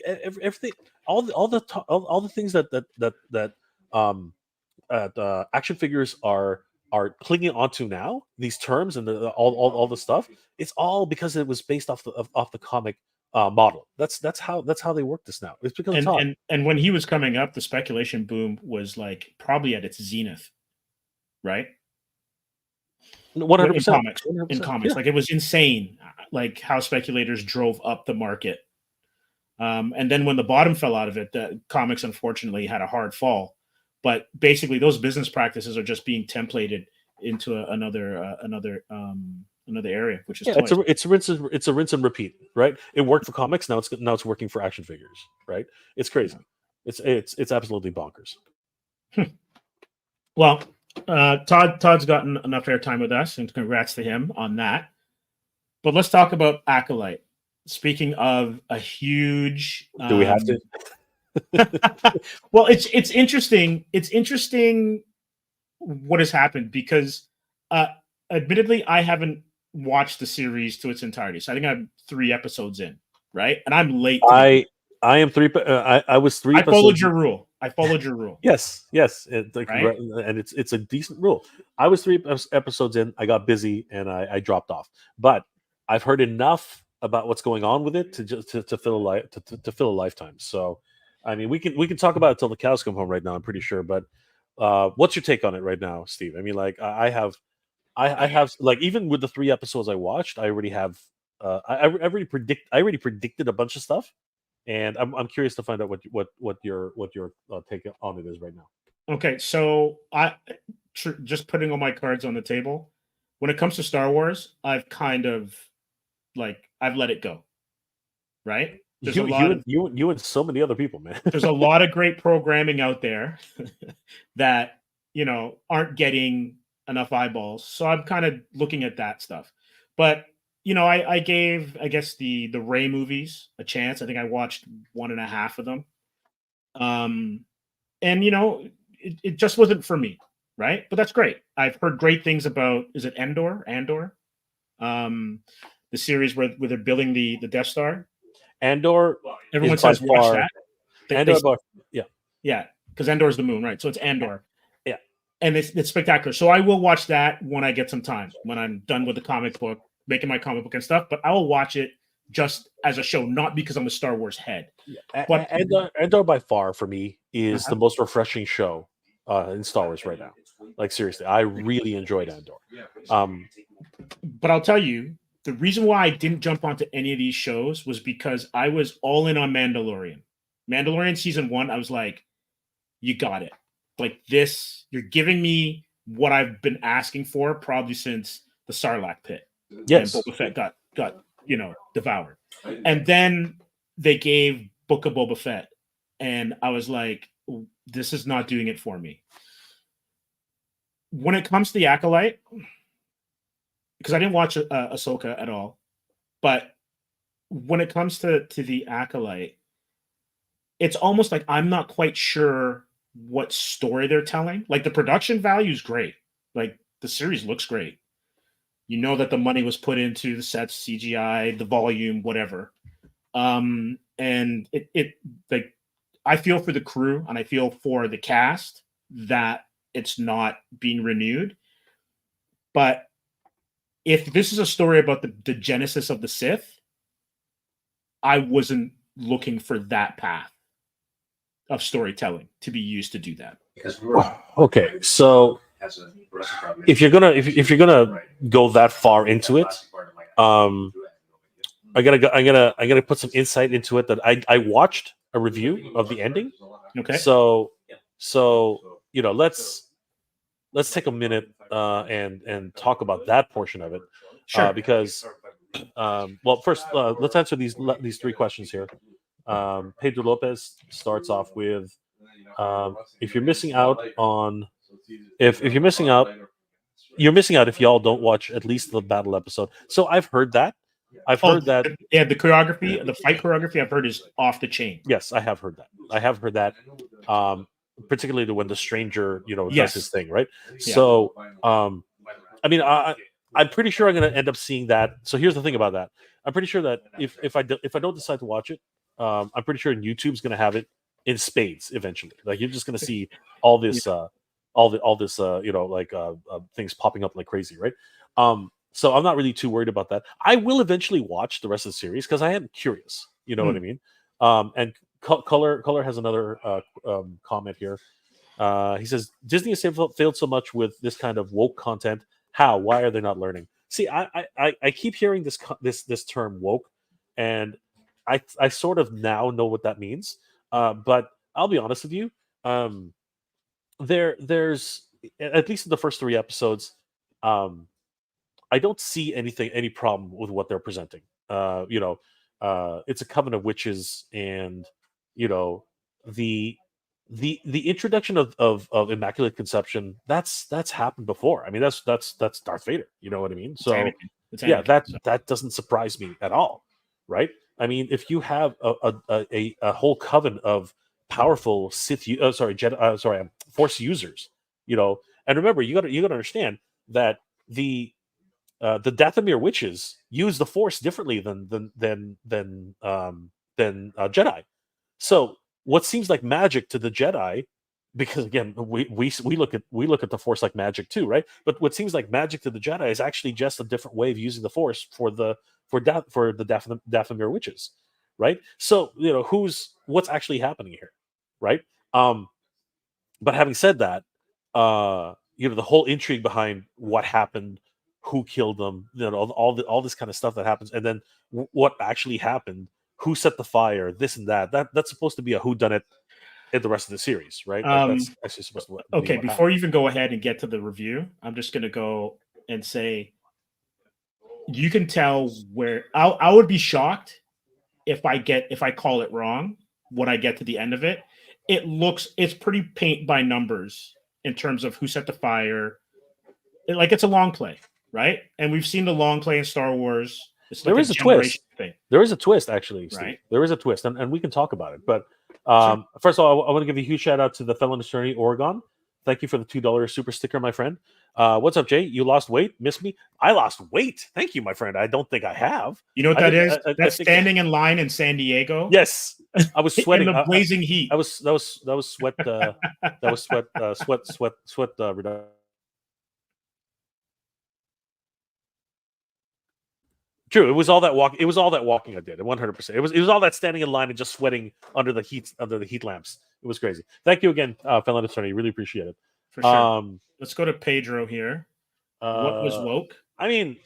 Everything. All the things that action figures are clinging onto now. These terms and all the stuff. It's all because it was based off the comic model. That's how they work this now. It's because of Todd. And when he was coming up, the speculation boom was like probably at its zenith, right? 100%. In comics, like it was insane, like how speculators drove up the market. And then when the bottom fell out of it, the comics unfortunately had a hard fall. But basically, those business practices are just being templated into another area, which is it's a rinse and repeat, right? It worked for comics, now it's working for action figures, right? It's crazy. It's absolutely bonkers. Well, Todd's gotten enough airtime with us, and congrats to him on that. But let's talk about Acolyte. Speaking of a huge, do we have to? Well, it's interesting. It's interesting what has happened because, admittedly, I haven't watched the series to its entirety. So I think I'm 3 episodes in, right? And I'm late. I am 3. I was 3. I followed your rule. Yes, right? And it's a decent rule. I was 3 episodes in. I got busy and I dropped off. But I've heard enough about what's going on with it to fill a lifetime. So, I mean, we can talk about it till the cows come home. Right now, I'm pretty sure. But what's your take on it right now, Steve? I mean, like I have like even with the 3 episodes I watched, I already have. I already predicted a bunch of stuff. And I'm curious to find out what your take on it is right now. Okay, so just putting all my cards on the table. When it comes to Star Wars, I've kind of I've let it go. Right? There's you and so many other people, man. There's a lot of great programming out there that aren't getting enough eyeballs. So I'm kind of looking at that stuff, but. I gave, I guess, the Rey movies a chance. I think I watched 1.5 of them. And it just wasn't for me, right? But that's great. I've heard great things about, is it Andor? The series where they're building the Death Star. Andor. Everyone says watch that. Yeah, because Andor is the moon, right? So it's Andor. Yeah. And it's spectacular. So I will watch that when I get some time, when I'm done with the comic book. Making my comic book and stuff, but I will watch it just as a show, not because I'm a Star Wars head. Yeah. But Andor by far for me is the most refreshing show in Star Wars right now. Like seriously, I really enjoyed Andor. But I'll tell you, the reason why I didn't jump onto any of these shows was because I was all in on Mandalorian. Mandalorian season 1, I was like, you got it. Like this, you're giving me what I've been asking for probably since the Sarlacc pit. Yes, and Boba Fett got devoured, and then they gave Book of Boba Fett, and I was like, "This is not doing it for me." When it comes to the Acolyte, because I didn't watch Ahsoka at all, but when it comes to the Acolyte, it's almost like I'm not quite sure what story they're telling. Like the production value is great, like the series looks great. That the money was put into the sets, CGI, the volume, whatever. And it like I feel for the crew and I feel for the cast that it's not being renewed. But if this is a story about the genesis of the Sith, I wasn't looking for that path of storytelling to be used to do that. Okay, so if you're gonna go that far into it, I'm gonna put some insight into it. That I watched a review of the ending. Okay. So let's take a minute and talk about that portion of it. Sure. Because well, first let's answer these 3 questions here. Pedro Lopez starts off with if you're missing out on. If you're missing out, you're missing out if y'all don't watch at least the battle episode. So I've heard that. I've heard that. Yeah, the choreography, the fight choreography I've heard is off the chain. Yes, I have heard that. Particularly when the stranger, does his thing, right? Yeah. So, I mean, I'm pretty sure I'm going to end up seeing that. So here's the thing about that. I'm pretty sure that if I don't decide to watch it, I'm pretty sure YouTube's going to have it in spades eventually. Like you're just going to see all this, things popping up like crazy, right? So I'm not really too worried about that. I will eventually watch the rest of the series because I am curious. You know what I mean? And Color has another comment here. He says Disney has failed so much with this kind of woke content. How? Why are they not learning? See, I keep hearing this term woke, and I sort of now know what that means. But I'll be honest with you. There's at least in the first 3 episodes, I don't see any problem with what they're presenting. It's a coven of witches, and you know the the introduction of Immaculate Conception, that's happened before. I mean, that's Darth Vader. You know what I mean? So yeah, that doesn't surprise me at all, right? I mean, if you have a whole coven of powerful Jedi, Force users, and remember, you got to understand that the Dathomir witches use the Force differently than Jedi. So what seems like magic to the Jedi, because again we look at the Force like magic too, right? But what seems like magic to the Jedi is actually just a different way of using the Force for the Dathomir witches, right? So what's actually happening here, right? But having said that, the whole intrigue behind what happened, who killed them, all this kind of stuff that happens, and then what actually happened, who set the fire, this and that's supposed to be a whodunit in the rest of the series, right? That's actually supposed to. Okay, before you even go ahead and get to the review, I'm just going to go and say, you can tell where I would be shocked if I call it wrong when I get to the end of it. It's pretty paint by numbers in terms of who set the fire. It's a long play, right? And we've seen the long play in Star Wars. There is a twist. There is a twist, actually, Steve. Right? There is a twist, and we can talk about it. But first of all, I want to give a huge shout out to the Felon Attorney Oregon. Thank you for the $2 super sticker, my friend. What's up, Jay? You lost weight? Missed me? I lost weight. Thank you, my friend. I don't think I have. You know what that is? That's standing in line in San Diego. Yes, I was sweating in the blazing heat. That was sweat. That was sweat reduction. True, it was all that walking. It was all that walking I did. 100%. It was all that standing in line and just sweating under the heat lamps. It was crazy. Thank you again, Felon Attorney. Really appreciate it. For sure. Let's go to Pedro here. What was woke? I mean,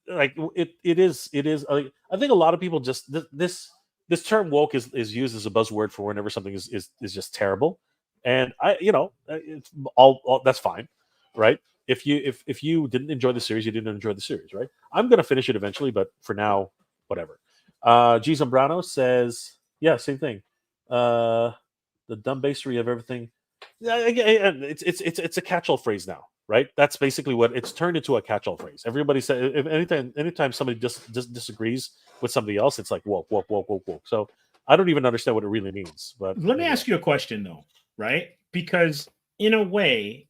like it is. I think a lot of people just this term woke is used as a buzzword for whenever something is just terrible, and it's all that's fine, right? If you didn't enjoy the series, you didn't enjoy the series, right? I'm gonna finish it eventually, but for now, whatever. G. Zambrano says, yeah, same thing. The dumb basery of everything. Yeah, it's a catch-all phrase now, right? That's basically what it's turned into, a catch-all phrase. Everybody says, if anytime somebody just disagrees with somebody else, it's like woke. So I don't even understand what it really means. But let me ask you a question though, right? Because in a way,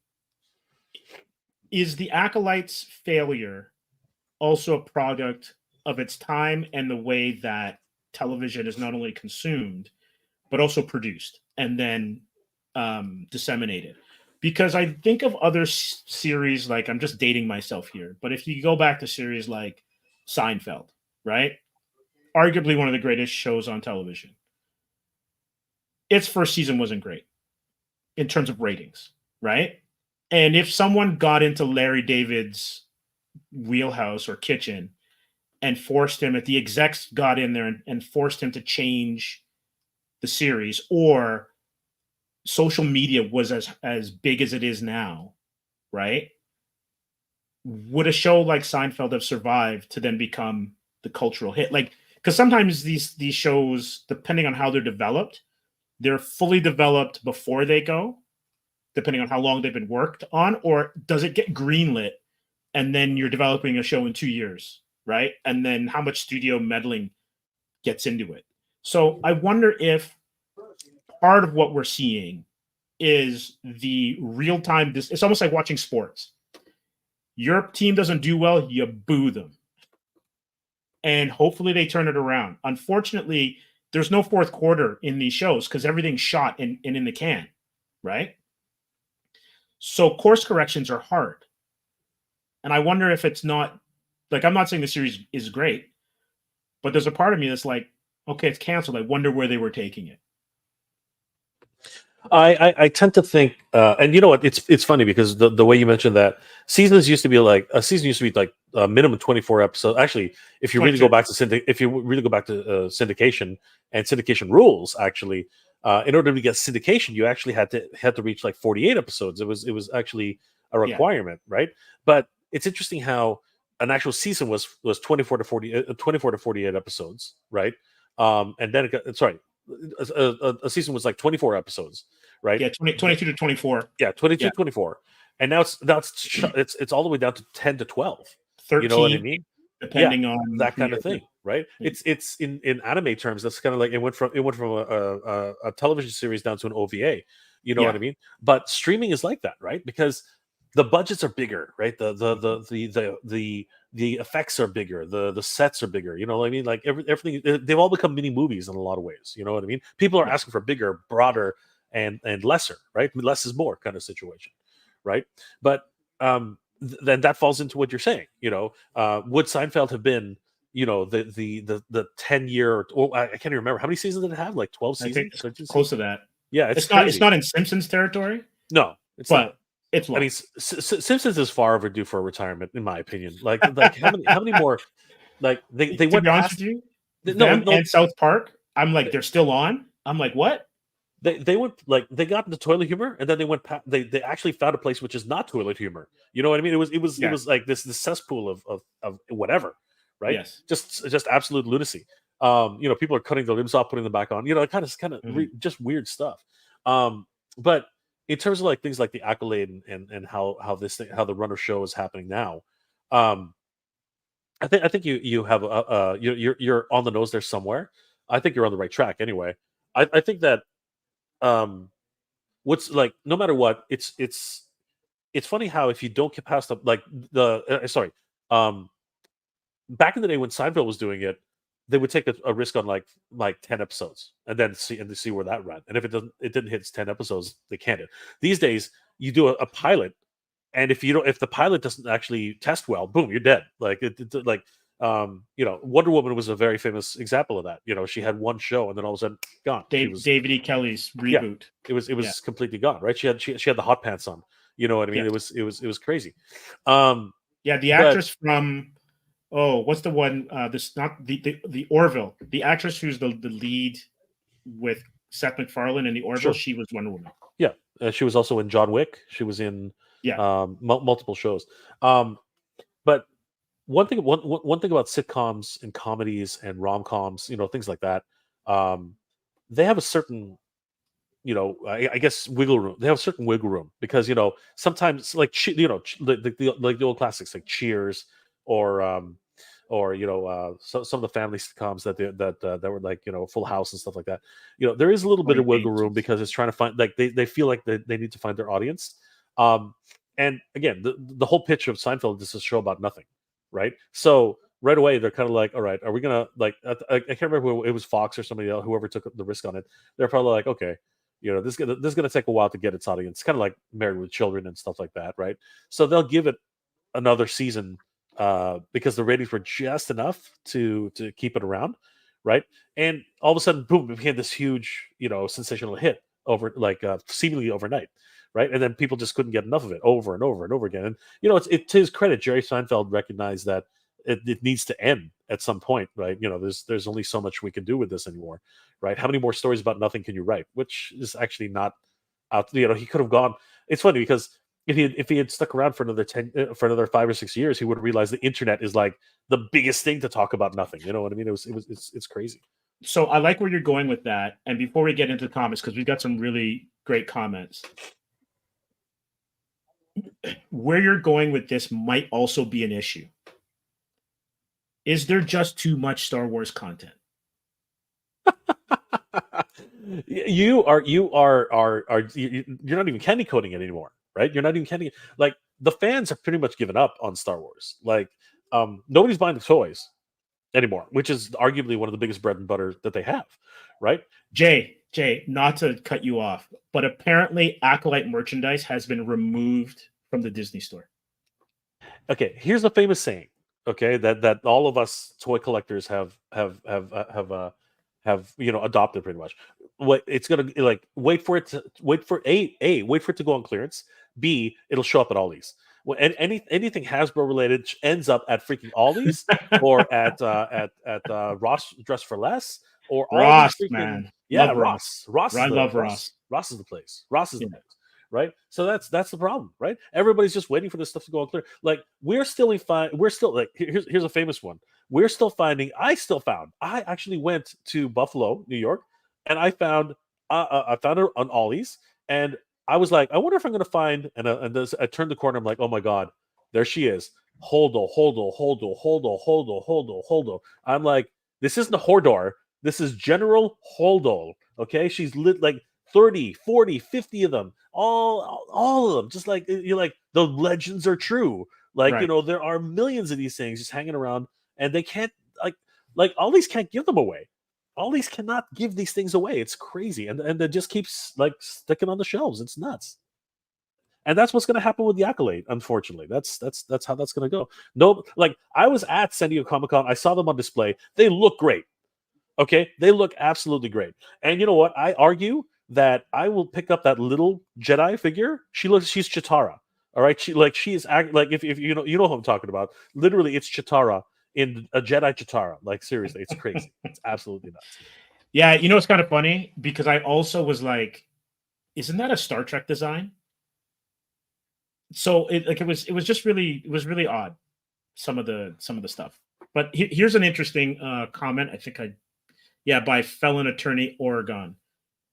is the Acolyte's failure also a product of its time and the way that television is not only consumed, but also produced and then disseminated? Because I think of other series, like, I'm just dating myself here, but if you go back to series like Seinfeld, right? Arguably one of the greatest shows on television. Its first season wasn't great in terms of ratings, right? And if someone got into Larry David's wheelhouse or kitchen and forced him, if the execs got in there and forced him to change the series, or social media was as big as it is now, right? Would a show like Seinfeld have survived to then become the cultural hit? Like, because sometimes these shows, depending on how they're developed, they're fully developed before they go, depending on how long they've been worked on, or does it get greenlit and then you're developing a show in 2 years, right? And then how much studio meddling gets into it. So I wonder if part of what we're seeing is the real-time, it's almost like watching sports. Your team doesn't do well, you boo them. And hopefully they turn it around. Unfortunately, there's no fourth quarter in these shows because everything's shot and in the can, right? So course corrections are hard. And I wonder if it's not, like, I'm not saying the series is great, but there's a part of me that's like, okay, it's canceled. I wonder where they were taking it. I tend to think, and you know what? It's funny because the way you mentioned that seasons used to be like a season used to be like a minimum 24 episodes. Actually, if you really go back to syndication and syndication rules, actually, in order to get syndication, you actually had to reach like 48 episodes. It was actually a requirement, right? But it's interesting how an actual season was 24 to 48 episodes, right? And then a season was like 24 episodes, right? Yeah, 22 to 24. Yeah, 22 to 24. And now it's all the way down to 10 to 12. 13, you know what I mean? Depending on that kind of thing, right? Yeah. It's in anime terms, that's kind of like it went from a television series down to an OVA. You know what I mean? But streaming is like that, right? Because the budgets are bigger, right? The effects are bigger, the sets are bigger. You know what I mean? Like everything, they've all become mini movies in a lot of ways. You know what I mean? People are asking for bigger, broader, and lesser, right? Less is more kind of situation, right? But then that falls into what you're saying. You know, would Seinfeld have been, you know, the 10-year? I can't even remember how many seasons did it have? Like 12 seasons? I think close to that. Yeah, it's not in Simpsons territory. No, it's not. It's long. I mean, Simpsons is far overdue for a retirement, in my opinion. Like how many more? Like they to went be honest past, with you, and South Park. I'm like, they're still on. I'm like, what? They went, like, they got into toilet humor, and then they went past, they actually found a place which is not toilet humor. You know what I mean? It was like this cesspool of whatever, right? Yes. Just absolute lunacy. You know, people are cutting their limbs off, putting them back on. You know, kind of just weird stuff. But in terms of like things like the Acolyte and how the Runner show is happening now, I think you have you're on the nose there somewhere. I think you're on the right track anyway. I think that what's like, no matter what, it's funny how if you don't get past back in the day when Seinfeld was doing it, they would take a risk on like 10 episodes and then see where that ran. And if it didn't hit 10 episodes, they can't hit. These days, you do a pilot, and if the pilot doesn't actually test well, boom, you're dead. Like you know, Wonder Woman was a very famous example of that. You know, she had one show and then all of a sudden gone. David E. Kelly's reboot. Yeah, it was completely gone, right? She had the hot pants on. You know what I mean? Yeah. It was crazy. The actress from what's the one? This not the Orville. The actress who's the lead with Seth MacFarlane in the Orville. Sure. She was Wonder Woman. Yeah, she was also in John Wick. She was in multiple shows. But one thing about sitcoms and comedies and rom-coms, you know, things like that, they have a certain, you know, I guess wiggle room. They have a certain wiggle room because, you know, sometimes like, you know, the old classics like Cheers or you know, some of the family sitcoms that were like, you know, Full House and stuff like that. You know, there is a little bit of wiggle room because it's trying to find, like, they feel like they need to find their audience. And again, the whole pitch of Seinfeld is a show about nothing, right? So right away they're kind of like, all right, are we gonna, like, I can't remember who it was, Fox or somebody else, whoever took the risk on it. They're probably like, okay, you know, this is gonna take a while to get its audience, kind of like Married with Children and stuff like that, right? So they'll give it another season because the ratings were just enough to keep it around, right? And all of a sudden, boom, it became this huge, you know, sensational hit over, like, seemingly overnight, right? And then people just couldn't get enough of it over and over and over again. And, you know, it's to his credit, Jerry Seinfeld recognized that it needs to end at some point, right? You know, there's only so much we can do with this anymore, right? How many more stories about nothing can you write? Which is actually not out. You know, he could have gone. It's funny because if he had stuck around for another 5 or 6 years, he would have realized the internet is like the biggest thing to talk about nothing. You know what I mean? It's crazy. So I like where you're going with that. And before we get into the comments, because we've got some really great comments, where you're going with this might also be an issue. Is there just too much Star Wars content? You're not even candy coating it anymore, right? You're not even candy. Like, the fans have pretty much given up on Star Wars. Like, nobody's buying the toys anymore, which is arguably one of the biggest bread and butter that they have, right? Jay, not to cut you off, but apparently Acolyte merchandise has been removed from the Disney store. Okay, here's a famous saying. Okay, that all of us toy collectors have adopted pretty much. What it's gonna like wait for it to go on clearance. B, it'll show up at Ollie's. Well, anything Hasbro related ends up at freaking Ollie's or at Ross Dress for Less or Ross, all freaking, man. yeah, Love Ross. I love Ross. Ross is the place. Ross is the place. Right, so that's the problem, right? Everybody's just waiting for this stuff to go on clear. Like we're still like here's a famous one. We're still finding. I actually went to Buffalo, New York, and I found her on Ollie's, and I was like, I wonder if I'm going to find. And I turned the corner. I'm like, oh my god, there she is. Holdo. I'm like, this isn't a Hordor. This is General Holdo. Okay, she's lit like 30, 40, 50 of them. All of them. Just like you're like the legends are true. Like, right. There are millions of these things just hanging around, and they can't like Ollie's can't give them away. Ollie's cannot give these things away. It's crazy. And it just keeps like sticking on the shelves. It's nuts. And that's what's going to happen with the Acolyte, unfortunately. That's how that's going to go. No, like I was at San Diego Comic-Con. I saw them on display. They look great. Okay, they look absolutely great. And you know what? I argue that I will pick up that little Jedi figure. She's Chitara. All right, she's like if you know who I'm talking about. Literally, it's Chitara in a Jedi Chitara. Like seriously, it's crazy. It's absolutely nuts. Yeah, it's kind of funny because I also was like, isn't that a Star Trek design? So it was really odd, some of the stuff. But here's an interesting comment. I think by Felon Attorney Oregon.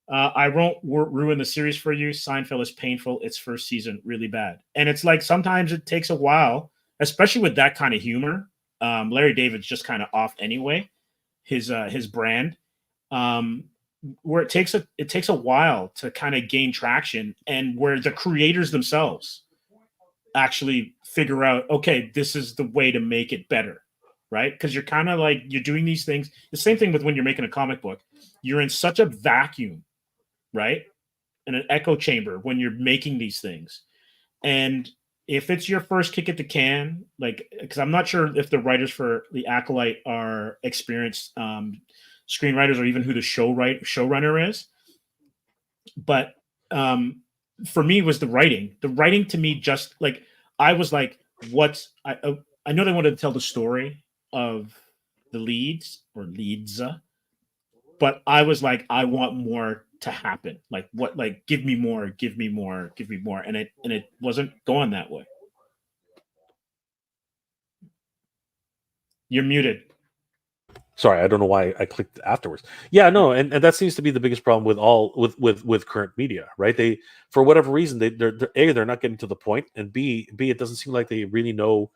I won't ruin the series for you. Seinfeld is painful. Its first season really bad, and it's like sometimes it takes a while, especially with that kind of humor. Larry David's just kind of off anyway. His brand, where it takes a while to kind of gain traction, and where the creators themselves actually figure out, okay, this is the way to make it better, right? Because you're kind of like you're doing these things. The same thing with when you're making a comic book. You're in such a vacuum, right? In an echo chamber when you're making these things. And if it's your first kick at the can, like, because I'm not sure if the writers for the Acolyte are experienced screenwriters or even who the showrunner is. But for me, it was the writing. The writing to me, just like, I was like, I know they wanted to tell the story of the leads, but I was like, I want more to happen. Like what? Like give me more, and it wasn't going that way. You're muted. Sorry, I don't know why I clicked afterwards. Yeah, no, and that seems to be the biggest problem with current media, right? They, for whatever reason, they're not getting to the point, and B, it doesn't seem like they really know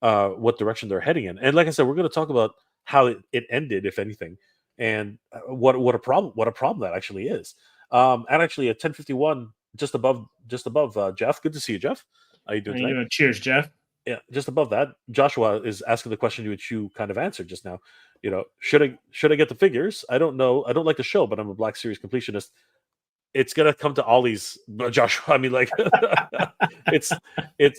what direction they're heading in. And like I said, we're going to talk about how it ended, if anything, and what a problem that actually is. And actually at 10:51, just above Jeff. Good to see you, Jeff. How you doing tonight? Cheers, Jeff. Yeah, just above that, Joshua is asking the question which you kind of answered just now. Should I get the figures? I don't know. I don't like the show, but I'm a Black Series completionist. It's gonna come to Ollie's, Joshua. I mean, like, it's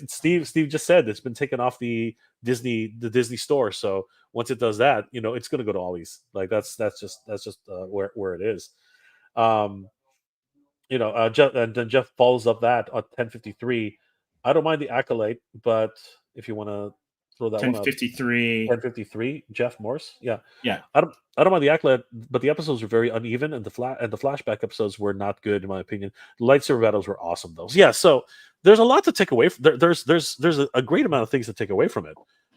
Steve just said it's been taken off the Disney store. So once it does that, it's gonna go to Ollie's. Like that's just where it is. Jeff, and then Jeff follows up that on 10:53. I don't mind the Acolyte, but if you want to throw that 10:53. 10:53. Jeff Morse. Yeah. I don't mind the Acolyte, but the episodes were very uneven, and the flashback episodes were not good in my opinion. The lightsaber battles were awesome though. Yeah. So there's a lot to take away. There's a great amount of things to take away from it.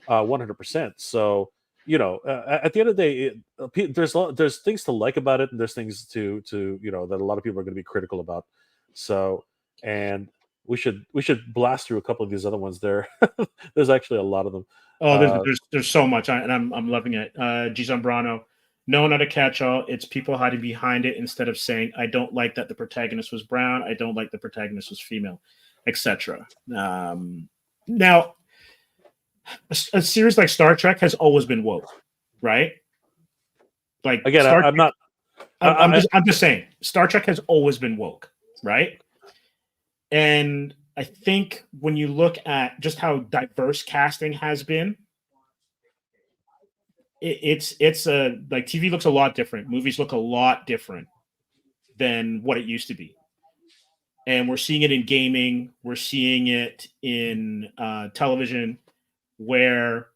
100%. So at the end of the day, there's things to like about it, and there's things to that a lot of people are going to be critical about. So, and we should blast through a couple of these other ones. There's actually a lot of them. Oh, there's so much, and I'm loving it. G. Zambrano, no, not a catch-all. It's people hiding behind it instead of saying, I don't like that the protagonist was brown. I don't like the protagonist was female, etc. Now, a series like Star Trek has always been woke, right? Like Again, Star I'm not. I'm just saying, Star Trek has always been woke, right? And I think when you look at just how diverse casting has been, it's like TV looks a lot different. Movies look a lot different than what it used to be. And we're seeing it in gaming. We're seeing it in television, where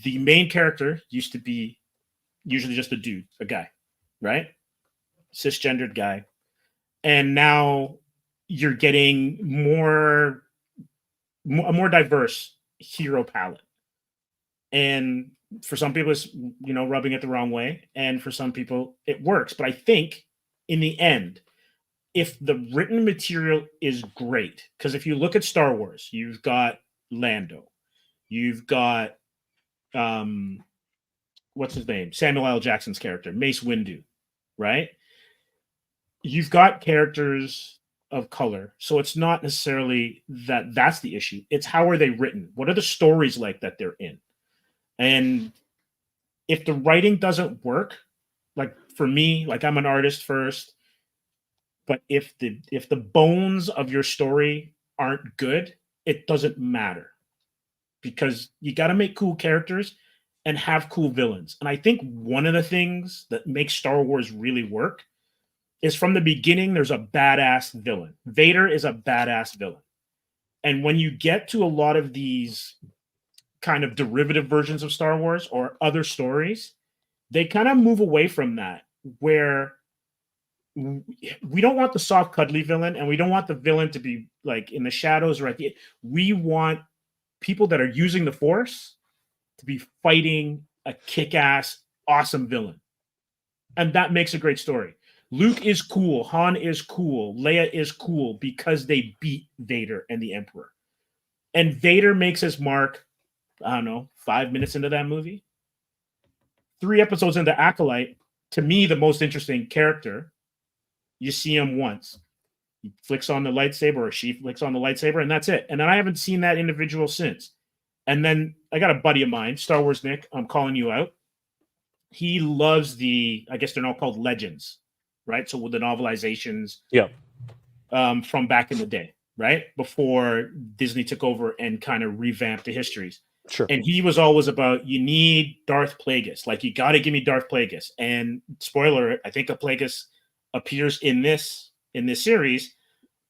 the main character used to be usually just a dude, a guy, right? Cisgendered guy. And now you're getting a more diverse hero palette. And for some people, it's, rubbing it the wrong way. And for some people, it works. But I think in the end, if the written material is great, because if you look at Star Wars, you've got Lando, you've got what's his name? Samuel L. Jackson's character, Mace Windu, right? You've got characters of color. So it's not necessarily that's the issue. It's how are they written? What are the stories like that they're in? And if the writing doesn't work, like for me, like I'm an artist first, but if the bones of your story aren't good, it doesn't matter, because you got to make cool characters and have cool villains. And I think one of the things that makes Star Wars really work is from the beginning, there's a badass villain. Vader is a badass villain. And when you get to a lot of these kind of derivative versions of Star Wars or other stories, they kind of move away from that, where we don't want the soft, cuddly villain, and we don't want the villain to be like in the shadows or at the. We want people that are using the Force to be fighting a kick-ass, awesome villain, and that makes a great story. Luke is cool, Han is cool, Leia is cool because they beat Vader and the Emperor, and Vader makes his mark. I don't know, 5 minutes into that movie, 3 episodes into Acolyte. To me, the most interesting character. You see him once. He flicks on the lightsaber, or she flicks on the lightsaber, and that's it. And then I haven't seen that individual since. And then I got a buddy of mine, Star Wars Nick, I'm calling you out. He loves I guess they're now called Legends, right? So with the novelizations from back in the day, right? Before Disney took over and kind of revamped the histories. Sure. And he was always about, you need Darth Plagueis. Like, you got to give me Darth Plagueis. And spoiler, I think a Plagueis appears in this series,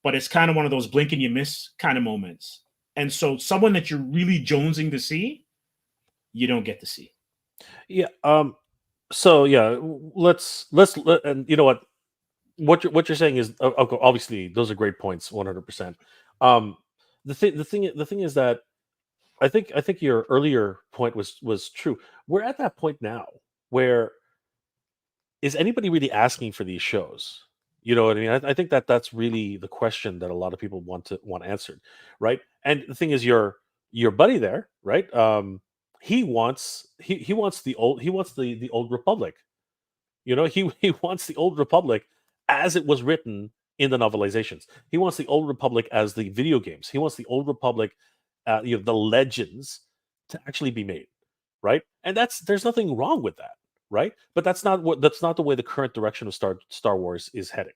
but it's kind of one of those blink and you miss kind of moments. And so someone that you're really jonesing to see, you don't get to see. Yeah. So yeah, let's and you know what you're saying is obviously those are great points, 100%. The thing is that I think your earlier point was true. We're at that point now where is anybody really asking for these shows? You know what I mean? I think that's really the question that a lot of people want answered, right? And the thing is, your buddy there, right? He wants the old Republic. You know, he wants the old Republic as it was written in the novelizations. He wants the old Republic as the video games. He wants the old Republic, the legends, to actually be made, right? And there's nothing wrong with that, right? But that's not the way the current direction of Star Wars is heading.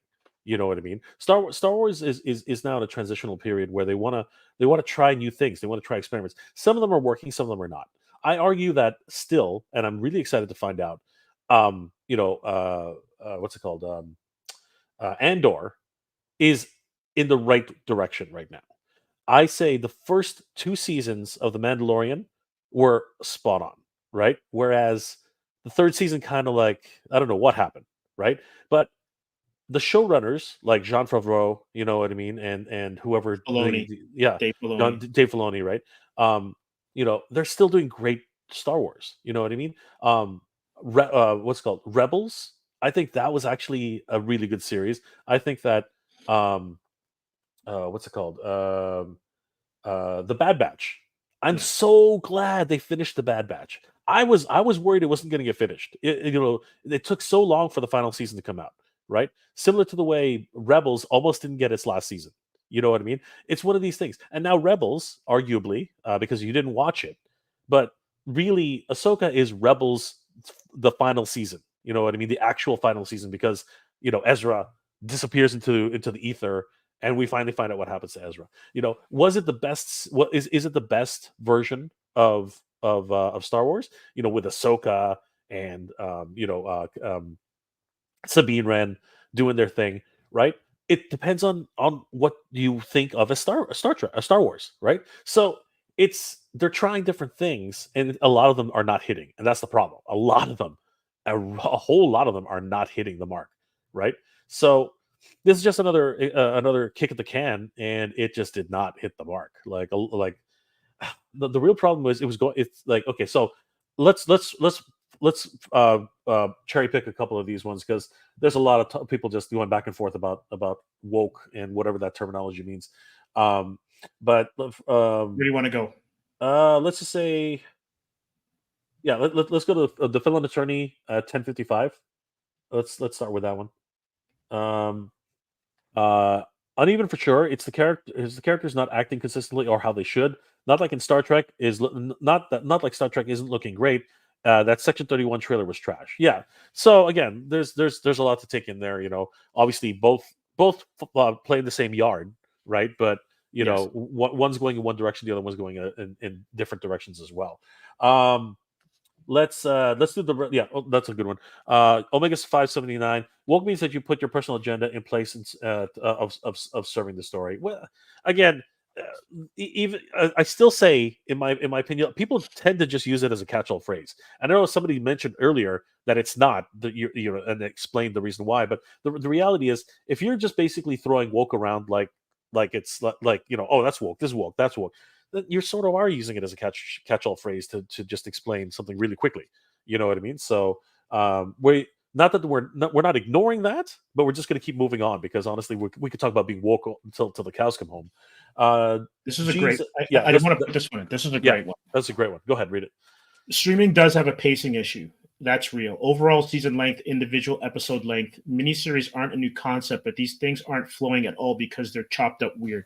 You know what I mean? Star Wars is now in a transitional period where they want to try new things. They want to try experiments. Some of them are working, some of them are not. I argue that still, and I'm really excited to find out. What's it called? Andor is in the right direction right now. I say the first 2 seasons of The Mandalorian were spot on, right? Whereas the 3rd season kind of like, I don't know what happened, right? But the showrunners like Jean Favreau, you know what I mean, and whoever, Filoni. Dave Filoni. Dave Filoni, right? They're still doing great Star Wars. You know what I mean? What's it called? Rebels. I think that was actually a really good series. I think that what's it called? The Bad Batch. I'm so glad they finished the Bad Batch. I was worried it wasn't going to get finished. It took so long for the final season to come out, right? Similar to the way Rebels almost didn't get its last season. You know what I mean? It's one of these things. And now Rebels, arguably, because you didn't watch it, but really, Ahsoka is Rebels the final season. You know what I mean? The actual final season, because Ezra disappears into the ether, and we finally find out what happens to Ezra. Was it the best? What is it the best version of Star Wars? With Ahsoka and Sabine Wren doing their thing, right? It depends on what you think of as Star Wars, right? So they're trying different things, and a lot of them are not hitting, and that's the problem. A lot of them, a whole lot of them, are not hitting the mark, right? So this is just another kick at the can, and it just did not hit the mark. Like the real problem was it's like, okay, so let's cherry pick a couple of these ones, because there's a lot of people just going back and forth about woke and whatever that terminology means. But where do you want to go? Let's just say, yeah, let's go to the Villain Attorney at 1055. Let's start with that one. Uneven for sure. It's the characters not acting consistently or how they should. Not like in Star Trek not like Star Trek isn't looking great. That Section 31 trailer was trash. Yeah. So again, there's a lot to take in there. Obviously both play in the same yard, right? But Yes. one's going in one direction, the other one's going in different directions as well. Let's do that's a good one. Omega's 579. Woke means that you put your personal agenda in place of serving the story. Well, again, even I still say, in my opinion, people tend to just use it as a catch-all phrase. And I know somebody mentioned earlier that it's not, that and explained the reason why. But the reality is, if you're just basically throwing woke around like it's like oh, that's woke, this is woke, that's woke, then you sort of are using it as a catch-all phrase to just explain something really quickly. You know what I mean? So we're not ignoring that, but we're just going to keep moving on, because honestly, we could talk about being woke until the cows come home. This is a great. I don't want to put this one in. This is a great one. That's a great one. Go ahead, read it. Streaming does have a pacing issue. That's real. Overall season length, individual episode length, miniseries aren't a new concept, but these things aren't flowing at all because they're chopped up weird.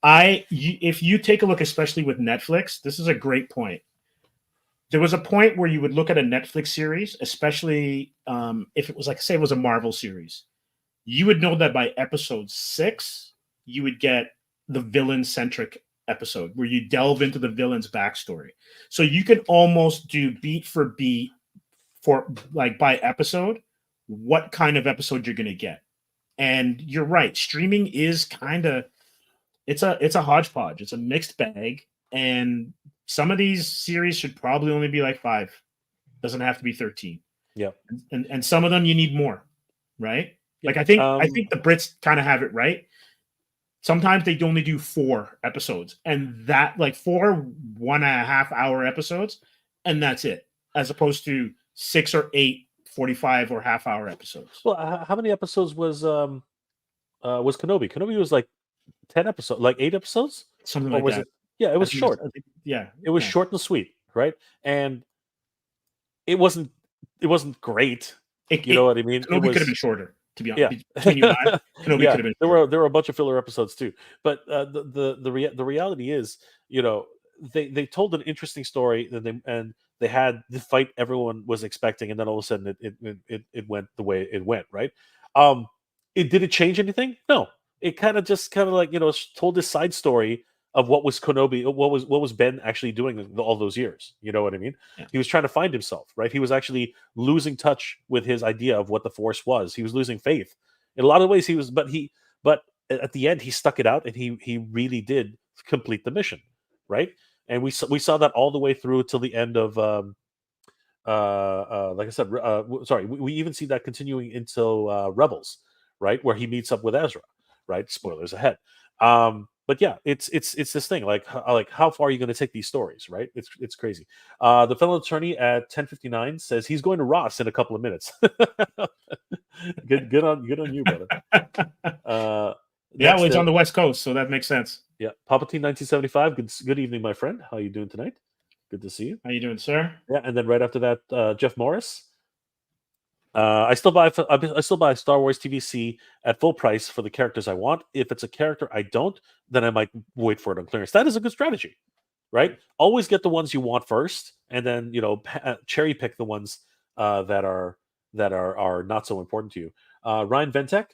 If you take a look, especially with Netflix, this is a great point. There was a point where you would look at a Netflix series, especially if it was like, say it was a Marvel series, you would know that by episode 6, you would get the villain-centric episode where you delve into the villain's backstory. So you can almost do beat for beat for like by episode, what kind of episode you're going to get. And you're right. Streaming is kind of, it's a hodgepodge. It's a mixed bag. And some of these series should probably only be like 5. Doesn't have to be 13. Yeah. And some of them you need more, right? Like I think the Brits kind of have it right. Sometimes they only do 4 episodes, and that like 4 1.5 hour episodes, and that's it, as opposed to 6 or 8 45 or half hour episodes. Well, how many episodes was Kenobi? Kenobi was like 10 episodes, like 8 episodes, something like that. Yeah, it was short. It was short and sweet, right? And it wasn't great. You know what I mean? Kenobi could have been shorter. To be honest, between you and I, Kenobi could have been. There were a bunch of filler episodes too, but the reality is, they told an interesting story, and they had the fight everyone was expecting, and then all of a sudden it went the way it went, right? Did it change anything? No. It kind of like told this side story of what was Kenobi, what was Ben actually doing all those years. You know what I mean? Yeah. He was trying to find himself, right? He was actually losing touch with his idea of what the Force was. He was losing faith in a lot of ways. But at the end he stuck it out, and he really did complete the mission, right? And we saw that all the way through till the end of like I said, we even see that continuing until Rebels, right, where he meets up with Ezra, right? Spoilers ahead. But yeah, it's this thing, like how far are you going to take these stories, right? It's crazy. The fellow attorney at 1059 says he's going to Ross in a couple of minutes. good on you, brother. Yeah, well, it's on the West Coast, so that makes sense. Yeah, Palpatine 1975. Good evening, my friend. How are you doing tonight? Good to see you. How you doing, sir? Yeah, and then right after that, Jeff Morris. I still buy Star Wars TVC at full price for the characters I want. If it's a character I don't, then I might wait for it on clearance. That is a good strategy, right? Always get the ones you want first, and then cherry pick the ones that are not so important to you. Ryan Ventek,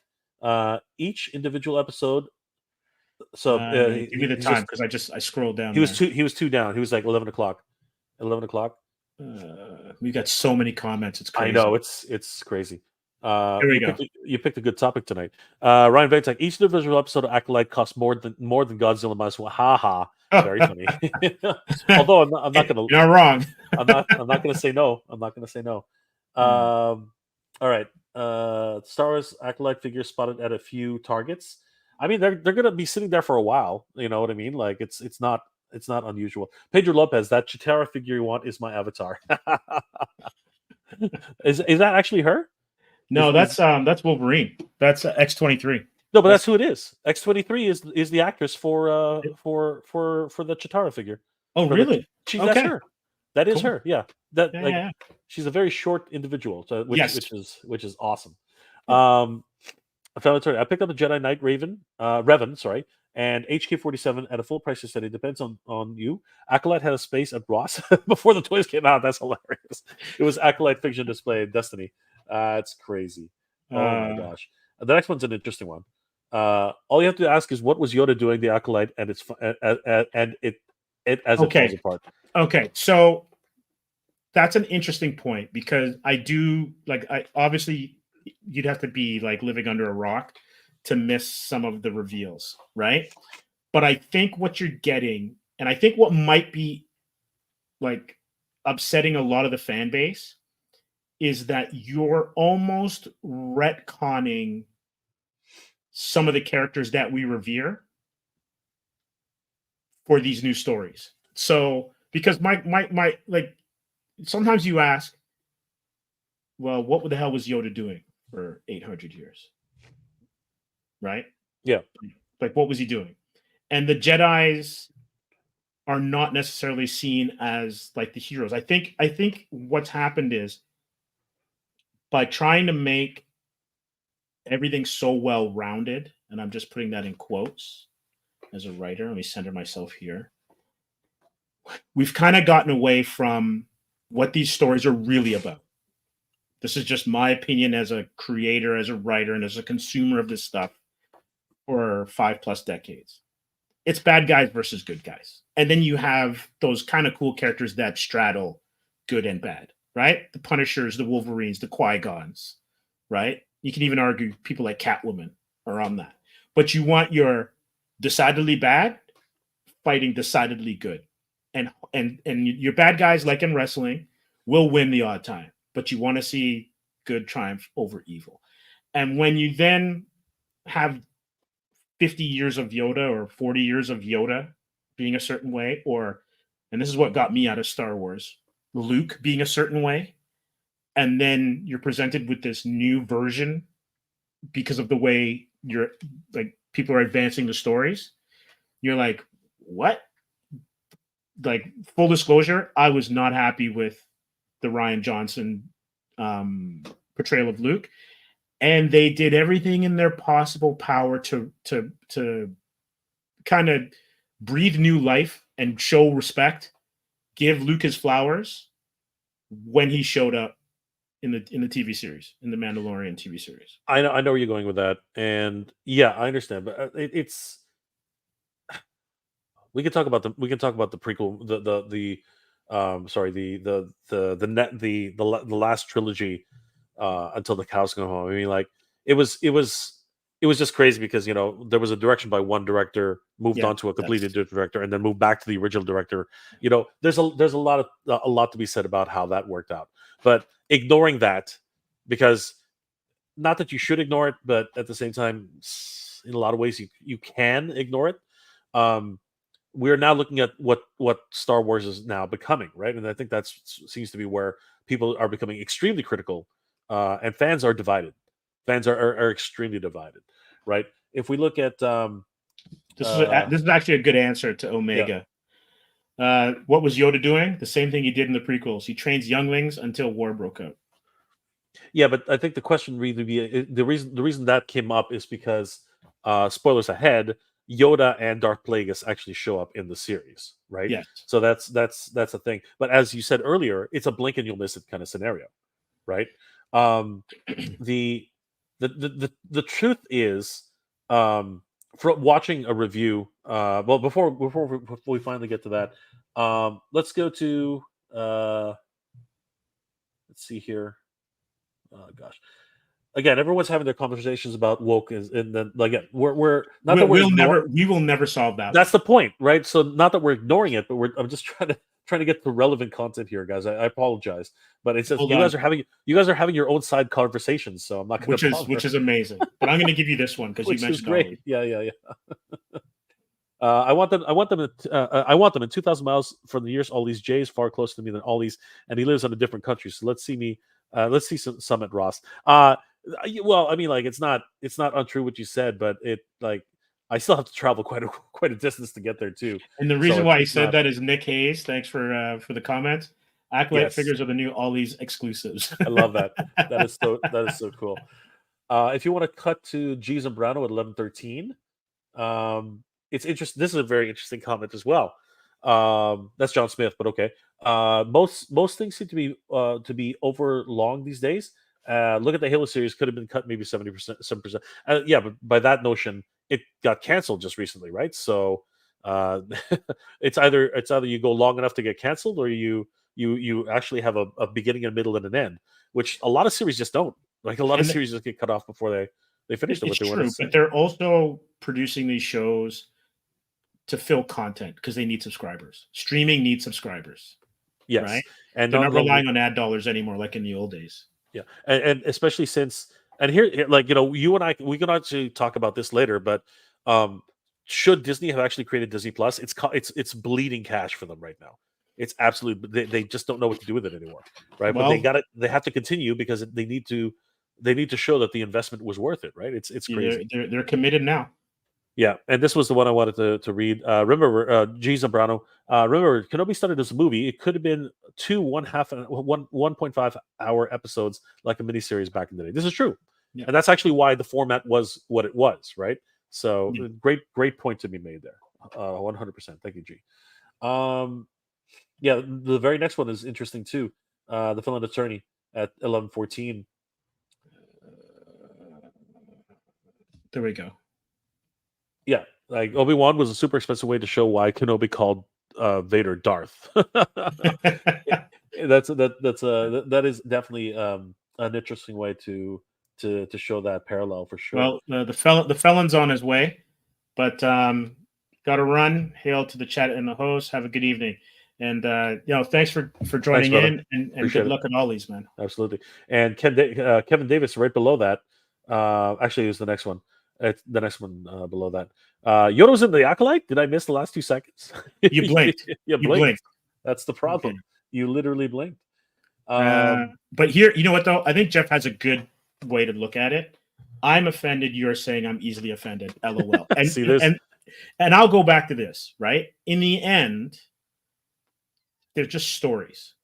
each individual episode. So give me the time because I scrolled down. He was two down. He was like 11 o'clock. 11 o'clock. We got so many comments. It's crazy. I know it's crazy. Here we go. You picked a good topic tonight. Ryan Ventek, each individual episode of Acolyte costs more than Godzilla minus one. Ha ha. Very funny. Although I'm not gonna. You're not wrong. I'm not gonna say no. I'm not gonna say no. All right. Star Wars Acolyte figures spotted at a few Targets. I mean, they're gonna be sitting there for a while. You know what I mean? Like it's not unusual. Pedro Lopez, that Chitara figure you want is my avatar. Is that actually her? No, that's Wolverine. That's X-23. No, but that's who it is. X-23 is the actress for the Chitara figure. Oh, really? That's her. That is her. Yeah. Yeah. She's a very short individual, so which is awesome. I picked up a Jedi Knight Revan, sorry, and HK-47 at a full price instead. It depends on you. Acolyte had a space at Ross before the toys came out. That's hilarious. It was Acolyte Fiction Display in Destiny. It's crazy. Oh my gosh. The next one's an interesting one. All you have to ask is what was Yoda doing the Acolyte and it falls apart. Okay, so that's an interesting point because obviously you'd have to be like living under a rock to miss some of the reveals, right? But I think what you're getting, and I think what might be like upsetting a lot of the fan base, is that you're almost retconning some of the characters that we revere for these new stories. So because my like sometimes you ask, well, what the hell was Yoda doing for 800 years? Right? Yeah. Like, what was he doing? And the Jedis are not necessarily seen as like the heroes. I think what's happened is by trying to make everything so well-rounded, and I'm just putting that in quotes as a writer. Let me center myself here. We've kind of gotten away from what these stories are really about. This is just my opinion as a creator, as a writer, and as a consumer of this stuff for 5+ decades. It's bad guys versus good guys. And then you have those kind of cool characters that straddle good and bad, right? The Punishers, the Wolverines, the Qui-Gons, right? You can even argue people like Catwoman are on that. But you want your decidedly bad fighting decidedly good. And your bad guys, like in wrestling, will win the odd time. But you want to see good triumph over evil. And when you then have 50 years of Yoda or 40 years of Yoda being a certain way, and this is what got me out of Star Wars, Luke being a certain way, and then you're presented with this new version because of the way you're like people are advancing the stories, you're like, what? Like, full disclosure, I was not happy with the Rian Johnson portrayal of Luke, and they did everything in their possible power to kind of breathe new life and show respect, give Luke his flowers when he showed up in the TV series, in the Mandalorian TV series. I know where you're going with that, and yeah, I understand, but it's. We can talk about the prequel, the last trilogy, until the cows come home. I mean, like it was just crazy because there was a direction by one director, moved on to a completely different director, and then moved back to the original director. There's a lot to be said about how that worked out. But ignoring that, because not that you should ignore it, but at the same time, in a lot of ways you can ignore it. We're now looking at what Star Wars is now becoming, right? And I think that seems to be where people are becoming extremely critical, and fans are divided. Fans are extremely divided, right? If we look at this is actually a good answer to Omega. What was Yoda doing? The same thing he did in the prequels. He trains younglings until war broke out. Yeah, but I think the question really be the reason that came up is because spoilers ahead, Yoda and Darth Plagueis actually show up in the series, right? Yes. So that's a thing. But as you said earlier, it's a blink and you'll miss it kind of scenario, right? Um, the the truth is, from watching a review. Well, before we finally get to that, let's go to let's see here. Oh gosh. Again, everyone's having their conversations about woke, and then again, we're not that We will never solve that. that's the point, right? So not that we're ignoring it, but I'm just trying to get the relevant content here, guys. I apologize, but it's just Hold you on. guys are having your own side conversations, so I'm not going to which is amazing. But I'm going to give you this one because you which is mentioned great. Ollie. Yeah. I want them in 2,000 miles from the nearest Ollie's. Jay is far closer to me than Ollie's, and he lives in a different country. So let's see some at Ross. Well, I mean, like it's not untrue what you said, but I still have to travel quite a distance to get there too. And the reason why he said that is Nick Hayes. Thanks for the comments. Acolyte figures are the new Ollie's exclusives. I love that. That is so cool. If you want to cut to G's and Brano at 11:13, it's interesting. This is a very interesting comment as well. That's John Smith, but okay. Most things seem to be over long these days. Look at the Halo series; could have been cut maybe 70%, 7%. Yeah, but by that notion, it got canceled just recently, right? So it's either you go long enough to get canceled, or you actually have a beginning, a middle, and an end, which a lot of series just don't. Like a lot of series just get cut off before they finish what they want to say. But they're also producing these shows to fill content because they need subscribers. Streaming needs subscribers. Yes, right? And they're not relying on ad dollars anymore like in the old days. Yeah, and especially since, and here, like, you and I, we can actually talk about this later, but should Disney have actually created Disney Plus? It's bleeding cash for them right now. It's absolutely, they just don't know what to do with it anymore, right? Well, but they have to continue because they need to show that the investment was worth it, right? It's crazy. They're committed now. Yeah, and this was the one I wanted to read. Remember, G. Zambrano. Remember, Kenobi started as a movie. It could have been 1.5 hour episodes, like a miniseries back in the day. This is true, and that's actually why the format was what it was, right? So, great point to be made there. 100%. Thank you, G. Yeah, the very next one is interesting too. The Film and Attorney at 11:14. There we go. Yeah, like Obi-Wan was a super expensive way to show why Kenobi called Vader Darth. That is definitely an interesting way to show that parallel for sure. Well, the felon's on his way, but got to run. Hail to the chat and the host. Have a good evening, and thanks for joining in, and good luck on all these, man. Absolutely. And Kevin Davis right below that. Actually, it was the next one. It's the next one below that. Yoda was in the Acolyte. Did I miss the last 2 seconds? You blinked. You blinked. That's the problem. Okay. You literally blinked. But here, you know what though? I think Jeff has a good way to look at it. I'm offended. You're saying I'm easily offended. LOL. And see this? And I'll go back to this. Right. In the end, they're just stories.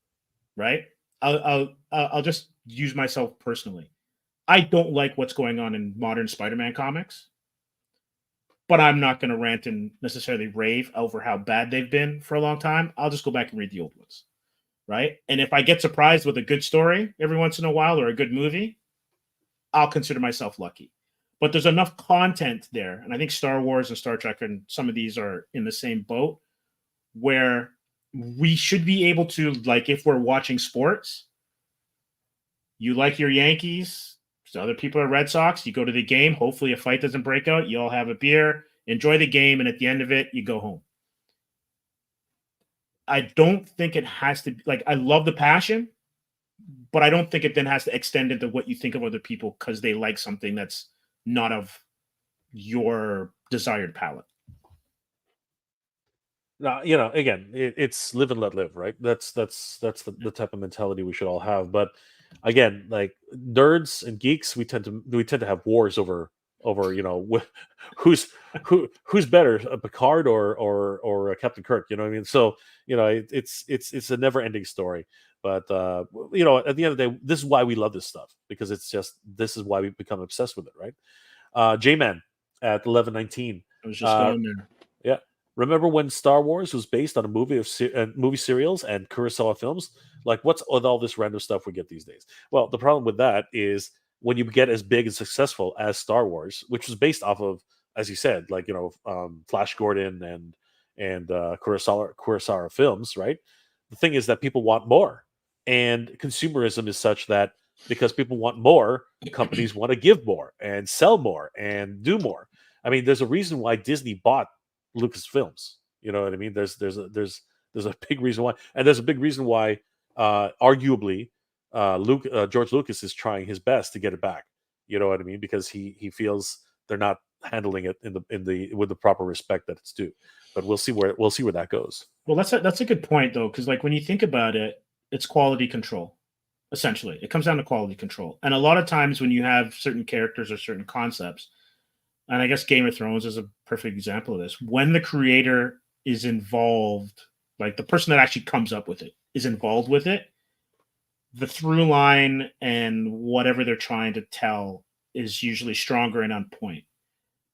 Right. I'll just use myself personally. I don't like what's going on in modern Spider-Man comics, but I'm not going to rant and necessarily rave over how bad they've been for a long time. I'll just go back and read the old ones, right? And if I get surprised with a good story every once in a while or a good movie, I'll consider myself lucky. But there's enough content there, and I think Star Wars and Star Trek and some of these are in the same boat, where we should be able to, like, if we're watching sports, you like your Yankees, so other people are Red Sox. You go to the game. Hopefully a fight doesn't break out. You all have a beer, enjoy the game, and at the end of it, you go home. I don't think it has to, like, I love the passion, but I don't think it then has to extend into what you think of other people because they like something that's not of your desired palate. Now, again, it's live and let live, right? That's the type of mentality we should all have. But again, like nerds and geeks, we tend to have wars over who's better, a Picard or a Captain Kirk. You know what I mean? So it's a never ending story. But you know, at the end of the day, this is why we love this stuff, because this is why we become obsessed with it, right? J-Man at 1119. I was just going there. Yeah. Remember when Star Wars was based on a movie of movie serials and Kurosawa films? Like, what's with all this random stuff we get these days? Well, the problem with that is when you get as big and successful as Star Wars, which was based off of, as you said, like, you know, Flash Gordon and Kurosawa films, right? The thing is that people want more, and consumerism is such that because people want more, companies want to give more and sell more and do more. I mean, there's a reason why Disney bought Lucasfilms. You know what I mean? There's a big reason why, and there's a big reason why, arguably, George Lucas is trying his best to get it back. You know what I mean? Because he feels they're not handling it with the proper respect that it's due. But we'll see where that goes. Well, that's a good point though, because like when you think about it, it's quality control. Essentially, it comes down to quality control, and a lot of times when you have certain characters or certain concepts. And I guess Game of Thrones is a perfect example of this. When the creator is involved, like the person that actually comes up with it is involved with it, the through line and whatever they're trying to tell is usually stronger and on point.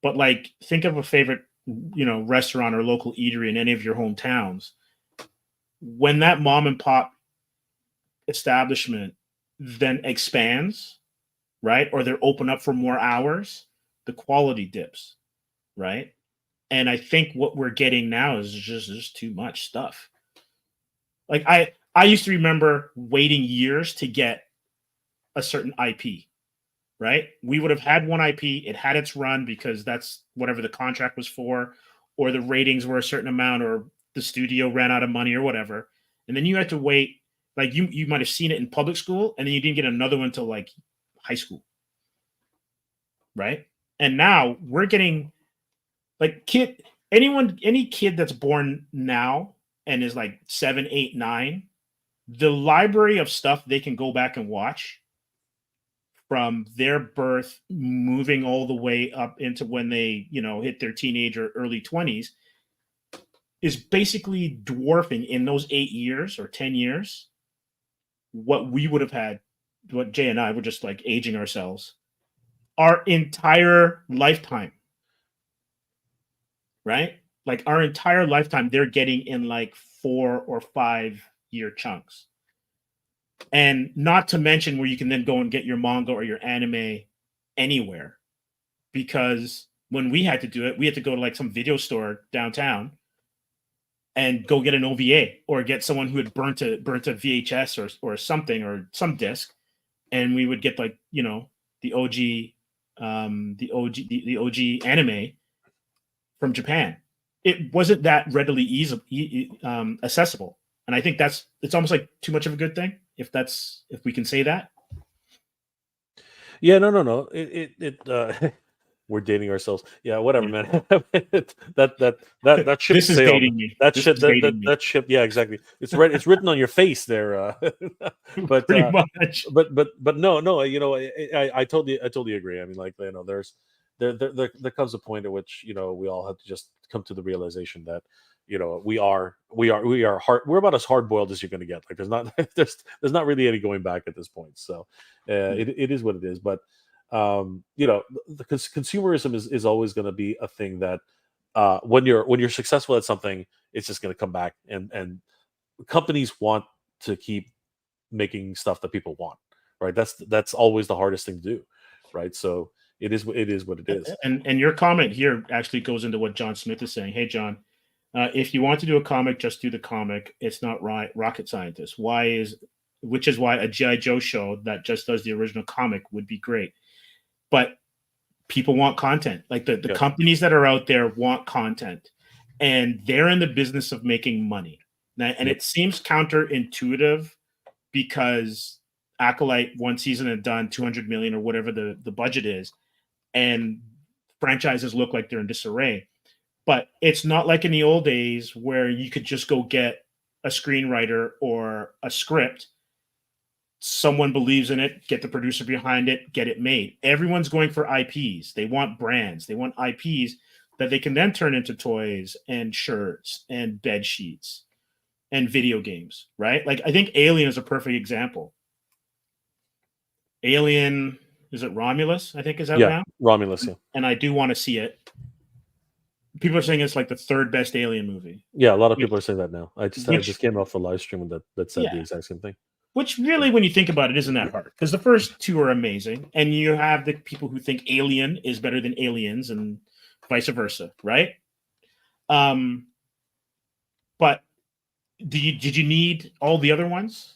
But like, think of a favorite, you know, restaurant or local eatery in any of your hometowns. When that mom and pop establishment then expands, right? Or they're open up for more hours, the quality dips, right? And I think what we're getting now is just too much stuff. Like I used to remember waiting years to get a certain IP, right? We would have had one IP, it had its run because that's whatever the contract was for, or the ratings were a certain amount, or the studio ran out of money or whatever. And then you had to wait, like you might have seen it in public school, and then you didn't get another one until like high school, right? And now we're getting like any kid that's born now and is like 7, 8, 9, the library of stuff they can go back and watch from their birth, moving all the way up into when they, you know, hit their teenage or early 20s, is basically dwarfing in those 8 years or 10 years what we would have had, what Jay and I were just like aging ourselves. Our entire lifetime, right? Like our entire lifetime, they're getting in like 4 or 5 year chunks. And not to mention where you can then go and get your manga or your anime anywhere. Because when we had to do it, we had to go to like some video store downtown and go get an OVA or get someone who had burnt a VHS or something or some disc. And we would get like, you know, the OG anime from Japan. It wasn't that readily accessible, and I think it's almost like too much of a good thing, if we can say that. Yeah, no. We're dating ourselves. Yeah, whatever, man. that ship. This is dating me. That ship. Yeah, exactly. It's written on your face there. But pretty much. But no. You know, I totally agree. I mean, like, you know, there comes a point at which, you know, we all have to just come to the realization that, you know, we are hard. We're about as hard boiled as you're going to get. Like, there's not really any going back at this point. So it is what it is. But you know, the consumerism is always going to be a thing that when you're successful at something, it's just going to come back, and companies want to keep making stuff that people want, right? That's always the hardest thing to do, right? So it is what it is. And your comment here actually goes into what John Smith is saying. Hey, John, if you want to do a comic, just do the comic. It's not rocket scientist. Which is why a G.I. Joe show that just does the original comic would be great. But people want content. Like the companies that are out there want content, and they're in the business of making money. And it seems counterintuitive because Acolyte one season had done 200 million or whatever the budget is, and franchises look like they're in disarray. But it's not like in the old days where you could just go get a screenwriter or a script, someone believes in it, get the producer behind it, get it made. Everyone's going for IPs. They want brands. They want IPs that they can then turn into toys and shirts and bed sheets. and video games, right? Like I think Alien is a perfect example. Alien, is it Romulus? I think is out now. Romulus. Yeah, and I do want to see it. People are saying it's like the third best Alien movie. yeah. A lot of people are saying that now. I just came off a live stream that said the exact same thing. Which really, when you think about it, isn't that hard because the first two are amazing, and you have the people who think Alien is better than Aliens, and vice versa, right? But did you need all the other ones,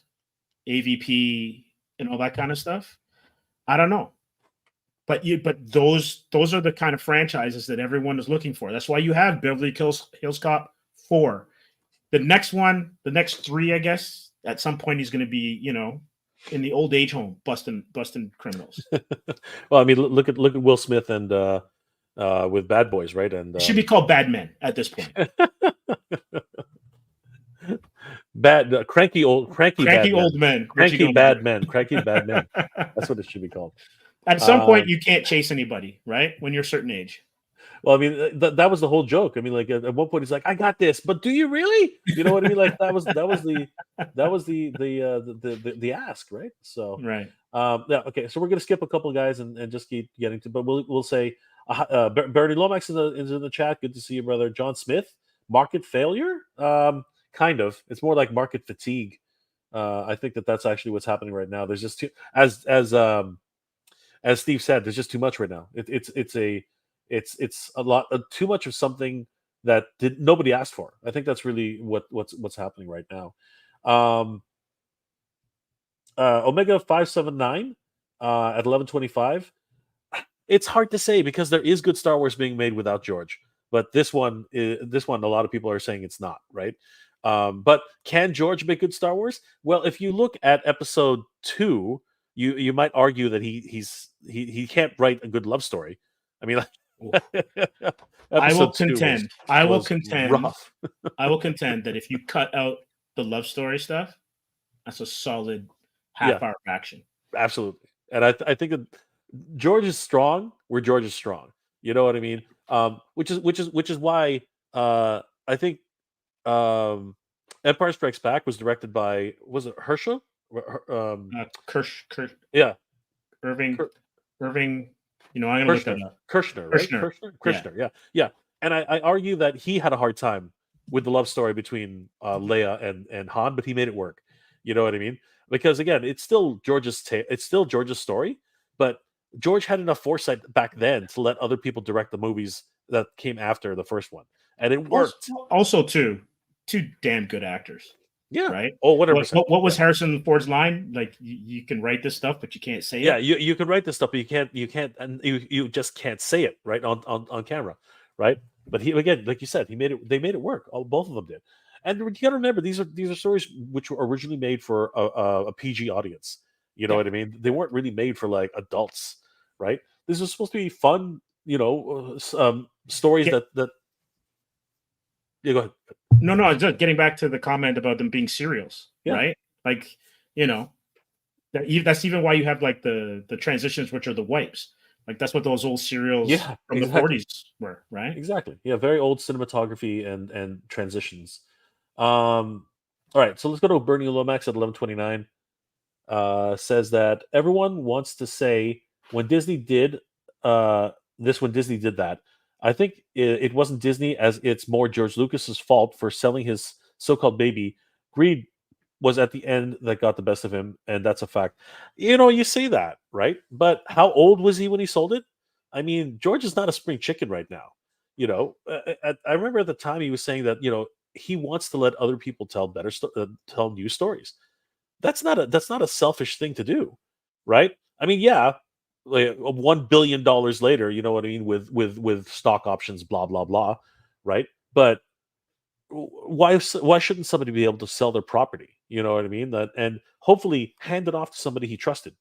AVP and all that kind of stuff? I don't know. But those are the kind of franchises that everyone is looking for. That's why you have Beverly Hills Cop 4. The next one, the next 3, I guess, at some point he's going to be, in the old age home busting criminals. Well, I mean, look at Will Smith and with Bad Boys, right? And it should be called Bad Men at this point. Cranky old men. Cranky bad men. That's what it should be called. At some point, you can't chase anybody, right? When you're a certain age. Well, I mean, that was the whole joke. I mean, like at one point, he's like, "I got this," but do you really? You know what I mean? Like that was the ask, right? So right. Yeah. Okay. So we're gonna skip a couple of guys and just keep getting to, but we'll say Bernie Lomax is in the chat. Good to see you, brother. John Smith, market failure. Kind of. It's more like market fatigue. I think that's actually what's happening right now. There's just too, as Steve said, there's just too much right now. It's a lot too much of something that nobody asked for. I think that's really what's happening right now. Omega 579 at 11:25. It's hard to say because there is good Star Wars being made without George, but this one, a lot of people are saying it's not, right? But can George make good Star Wars? Well, if you look at Episode 2, you might argue that he can't write a good love story. I mean, I will contend that if you cut out the love story stuff, that's a solid half-hour action. Absolutely, and I think that George is strong where George is strong. You know what I mean? Which is why I think Empire Strikes Back was directed by, was it Herschel? Yeah, Irving. I'm gonna look that up. Kirshner, right? Kirshner, yeah. And I argue that he had a hard time with the love story between Leia and Han, but he made it work. You know what I mean? Because again, it's still George's story, but George had enough foresight back then to let other people direct the movies that came after the first one, and it worked. Also, two damn good actors. Yeah. Right. Oh, whatever. What was Harrison Ford's line? Like, you can write this stuff, but you can't say it. Yeah, you can write this stuff, but you can't, and you just can't say it right on camera, right? But he, again, like you said, they made it work. Both of them did. And you got to remember, these are stories which were originally made for a PG audience. You know what I mean? They weren't really made for like adults, right? This was supposed to be fun, stories that. Yeah, go ahead. No, just getting back to the comment about them being serials, right? Like, that's even why you have like the transitions, which are the wipes. Like that's what those old serials from the 40s were, right? Exactly. Yeah, very old cinematography and transitions. All right, so let's go to Bernie Lomax at 11:29. Says that everyone wants to say when Disney did this, when Disney did that. I think it wasn't Disney, as it's more George Lucas's fault for selling his so-called baby. Greed was at the end that got the best of him, and that's a fact. You say that, right? But how old was he when he sold it? I mean, George is not a spring chicken right now. I remember at the time he was saying that he wants to let other people tell tell new stories. That's not a selfish thing to do, right? I mean, yeah. Like $1 billion later, you know what I mean, with stock options, blah blah blah, right? But why shouldn't somebody be able to sell their property? You know what I mean? And hopefully hand it off to somebody he trusted,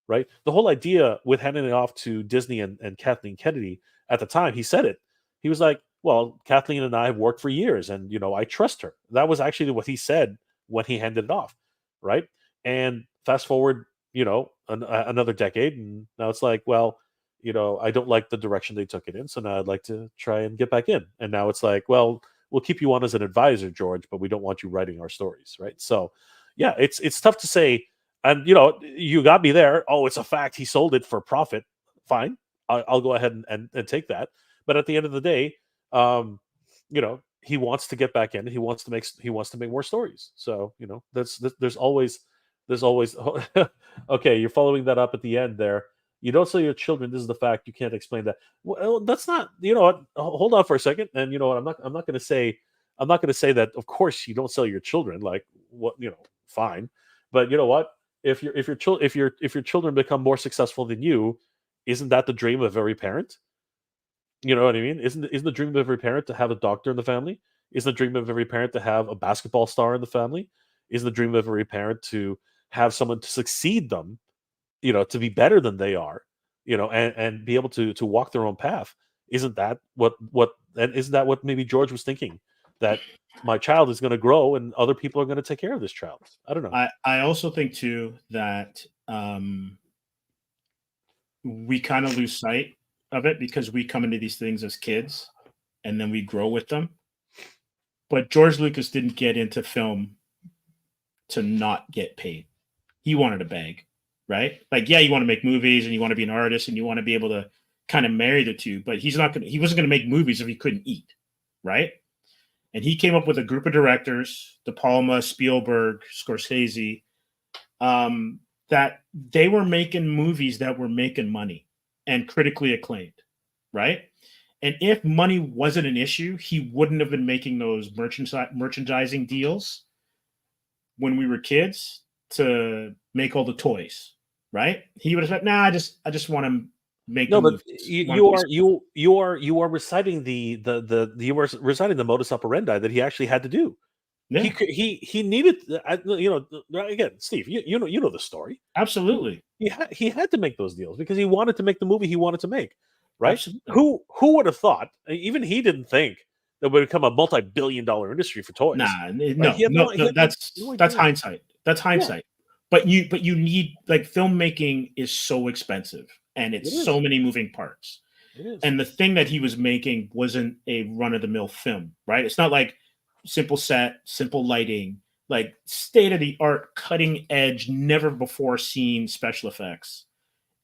right? The whole idea with handing it off to Disney and Kathleen Kennedy at the time, he said it. He was like, "Well, Kathleen and I have worked for years, and I trust her." That was actually what he said when he handed it off, right? And fast forward, another decade, and now it's like, well, I don't like the direction they took it in, so now I'd like to try and get back in. And now it's like, well, we'll keep you on as an advisor, George, but we don't want you writing our stories, right? So, yeah, it's tough to say. And you got me there. Oh, it's a fact. He sold it for profit. Fine, I'll go ahead and take that. But at the end of the day, he wants to get back in. He wants to make more stories. So there's always okay. You're following that up at the end there. You don't sell your children. This is the fact. You can't explain that. Well, that's not. You know what? Hold on for a second. And you know what? I'm not going to say. I'm not going to say that. Of course, you don't sell your children. Like what? Fine. But you know what? If your children become more successful than you, isn't that the dream of every parent? You know what I mean? Isn't the dream of every parent to have a doctor in the family? Isn't the dream of every parent to have a basketball star in the family? Isn't the dream of every parent to have someone to succeed them, to be better than they are, and be able to walk their own path? Isn't that isn't that what maybe George was thinking? That my child is going to grow and other people are going to take care of this child. I don't know. I also think too that we kind of lose sight of it because we come into these things as kids and then we grow with them. But George Lucas didn't get into film to not get paid. He wanted a bag, right? Like, yeah, you want to make movies and you want to be an artist and you want to be able to kind of marry the two, but he wasn't going to make movies if he couldn't eat, right? And he came up with a group of directors, De Palma, Spielberg, Scorsese, that they were making movies that were making money and critically acclaimed, right? And if money wasn't an issue, he wouldn't have been making those merchandising deals when we were kids to make all the toys, right? He would have said, "Nah, I just want to make." No, but you are reciting the modus operandi that he actually had to do. Yeah. He needed, again, Steve, you know the story. Absolutely. He had to make those deals because he wanted to make the movie he wanted to make, right? Absolutely. Who would have thought? Even he didn't think that would become a multi-billion-dollar industry for toys. Nah, no, that's hindsight. That's hindsight. Yeah. But you need, like, filmmaking is so expensive and it's so many moving parts. And the thing that he was making wasn't a run-of-the-mill film, right? It's not like simple set, simple lighting, like state-of-the-art, cutting-edge, never-before-seen special effects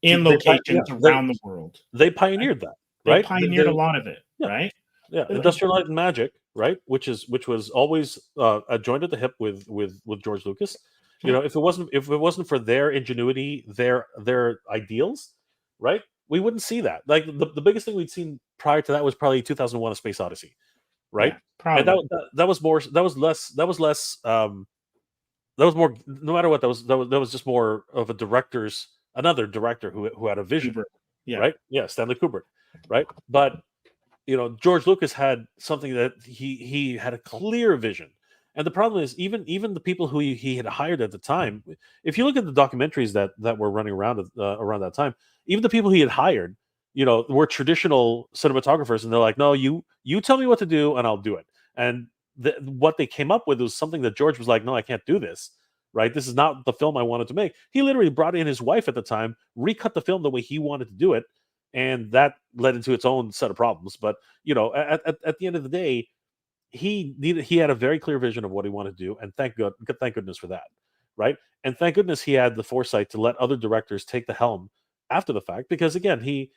in locations around the world. They pioneered that, right? They pioneered a lot of it, right? Yeah, Industrial Light and Magic, right? Which was always joined at the hip with George Lucas. If it wasn't for their ingenuity, their ideals, right? We wouldn't see that. Like the biggest thing we'd seen prior to that was probably 2001: A Space Odyssey, right? Yeah, and that was more. That was less. That was less. That was more. No matter what, that was just more of another director who had a vision, right? Yeah, Stanley Kubrick, right? But George Lucas had something that he had a clear vision. And the problem is, even the people who he had hired at the time, if you look at the documentaries that were running around that time, even the people he had hired, were traditional cinematographers, and they're like, no, you tell me what to do, and I'll do it. And what they came up with was something that George was like, no, I can't do this, right? This is not the film I wanted to make. He literally brought in his wife at the time, recut the film the way he wanted to do it, and that led into its own set of problems. But at the end of the day, he had a very clear vision of what he wanted to do, and thank goodness for that, right? And thank goodness he had the foresight to let other directors take the helm after the fact, because again,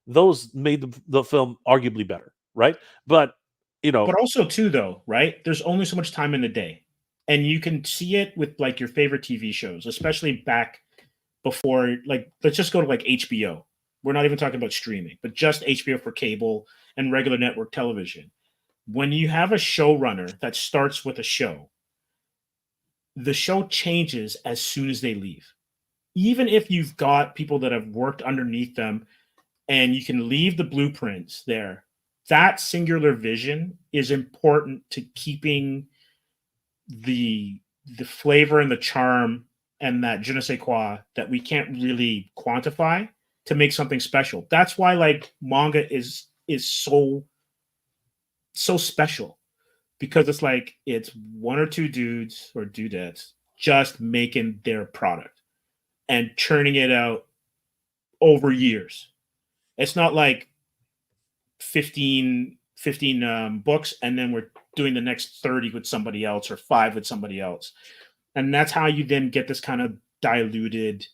those made the film arguably better, right? But but also too, though, right? There's only so much time in the day, and you can see it with like your favorite TV shows, especially back before, like, let's just go to like HBO. We're not even talking about streaming, but just HBO for cable and regular network television. When you have a showrunner that starts with a show, the show changes as soon as they leave. Even if you've got people that have worked underneath them and you can leave the blueprints there, that singular vision is important to keeping the flavor and the charm and that je ne sais quoi that we can't really quantify to make something special. That's why, like, manga is so special, because it's like it's one or two dudes or dudettes just making their product and churning it out over years. It's not like 15 books and then we're doing the next 30 with somebody else or 5 with somebody else. And that's how you then get this kind of diluted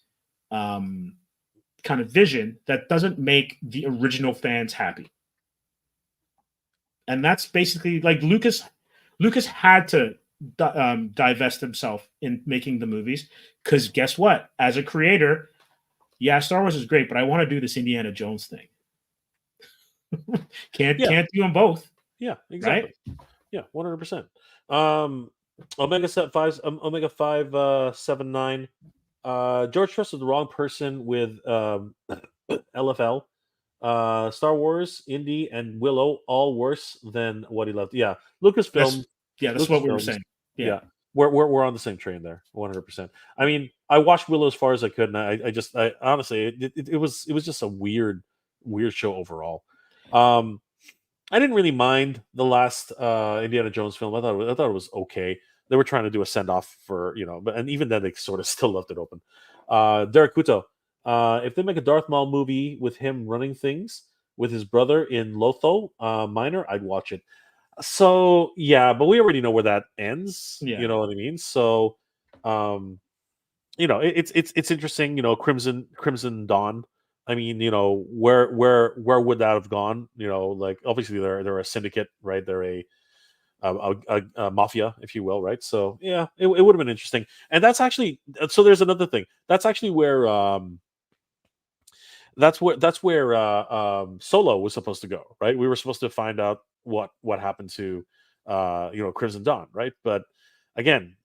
kind of vision that doesn't make the original fans happy. And that's basically like Lucas had to divest himself in making the movies, because guess what? As a creator, yeah, Star Wars is great, but I want to do this Indiana Jones thing. Can't do them both. Yeah, exactly. Right? Yeah, 100%. Omega 579. George trusted the wrong person with LFL. Star Wars, Indy, and Willow all worse than what he left. Yeah, Lucasfilm. That's what we were saying. Yeah. We're on the same train there, 100%. I mean, I watched Willow as far as I could, and I honestly, it was just a weird show overall. I didn't really mind the last Indiana Jones film. I thought it was okay. They were trying to do a send off for, and even then they sort of still left it open. Derek Kuto, if they make a Darth Maul movie with him running things with his brother in Lotho Minor, I'd watch it. So yeah, but we already know where that ends. Yeah. You know what I mean? So, it's interesting. Crimson Dawn. I mean, where would that have gone? Like obviously they're a syndicate, right? They're a mafia, if you will, right? So yeah, it would have been interesting. And that's actually, so there's another thing. That's actually where Solo was supposed to go, right? We were supposed to find out what happened to Crimson Dawn, right? But again,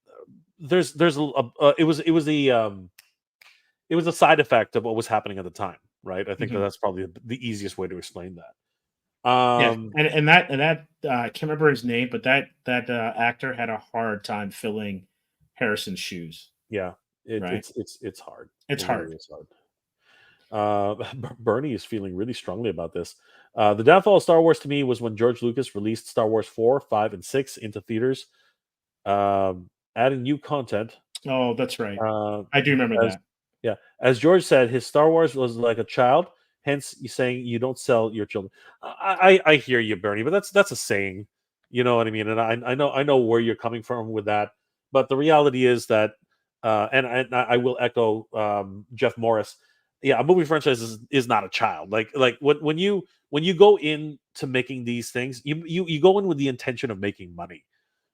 it was a side effect of what was happening at the time, right? I think that's probably the easiest way to explain that. And that I can't remember his name, but that actor had a hard time filling Harrison's shoes. Yeah, right? It's hard. It's hard. Really is hard. Bernie is feeling really strongly about this. The downfall of Star Wars to me was when George Lucas released Star Wars 4, 5, and 6 into theaters, adding new content. Oh, that's right. I do remember that. Yeah, as George said, his Star Wars was like a child. Hence, you saying you don't sell your children. I hear you, Bernie, but that's a saying. You know what I mean? And I know where you're coming from with that. But the reality is that, and I will echo Jeff Morris. Yeah, a movie franchise is not a child. Like when you go into making these things, you go in with the intention of making money.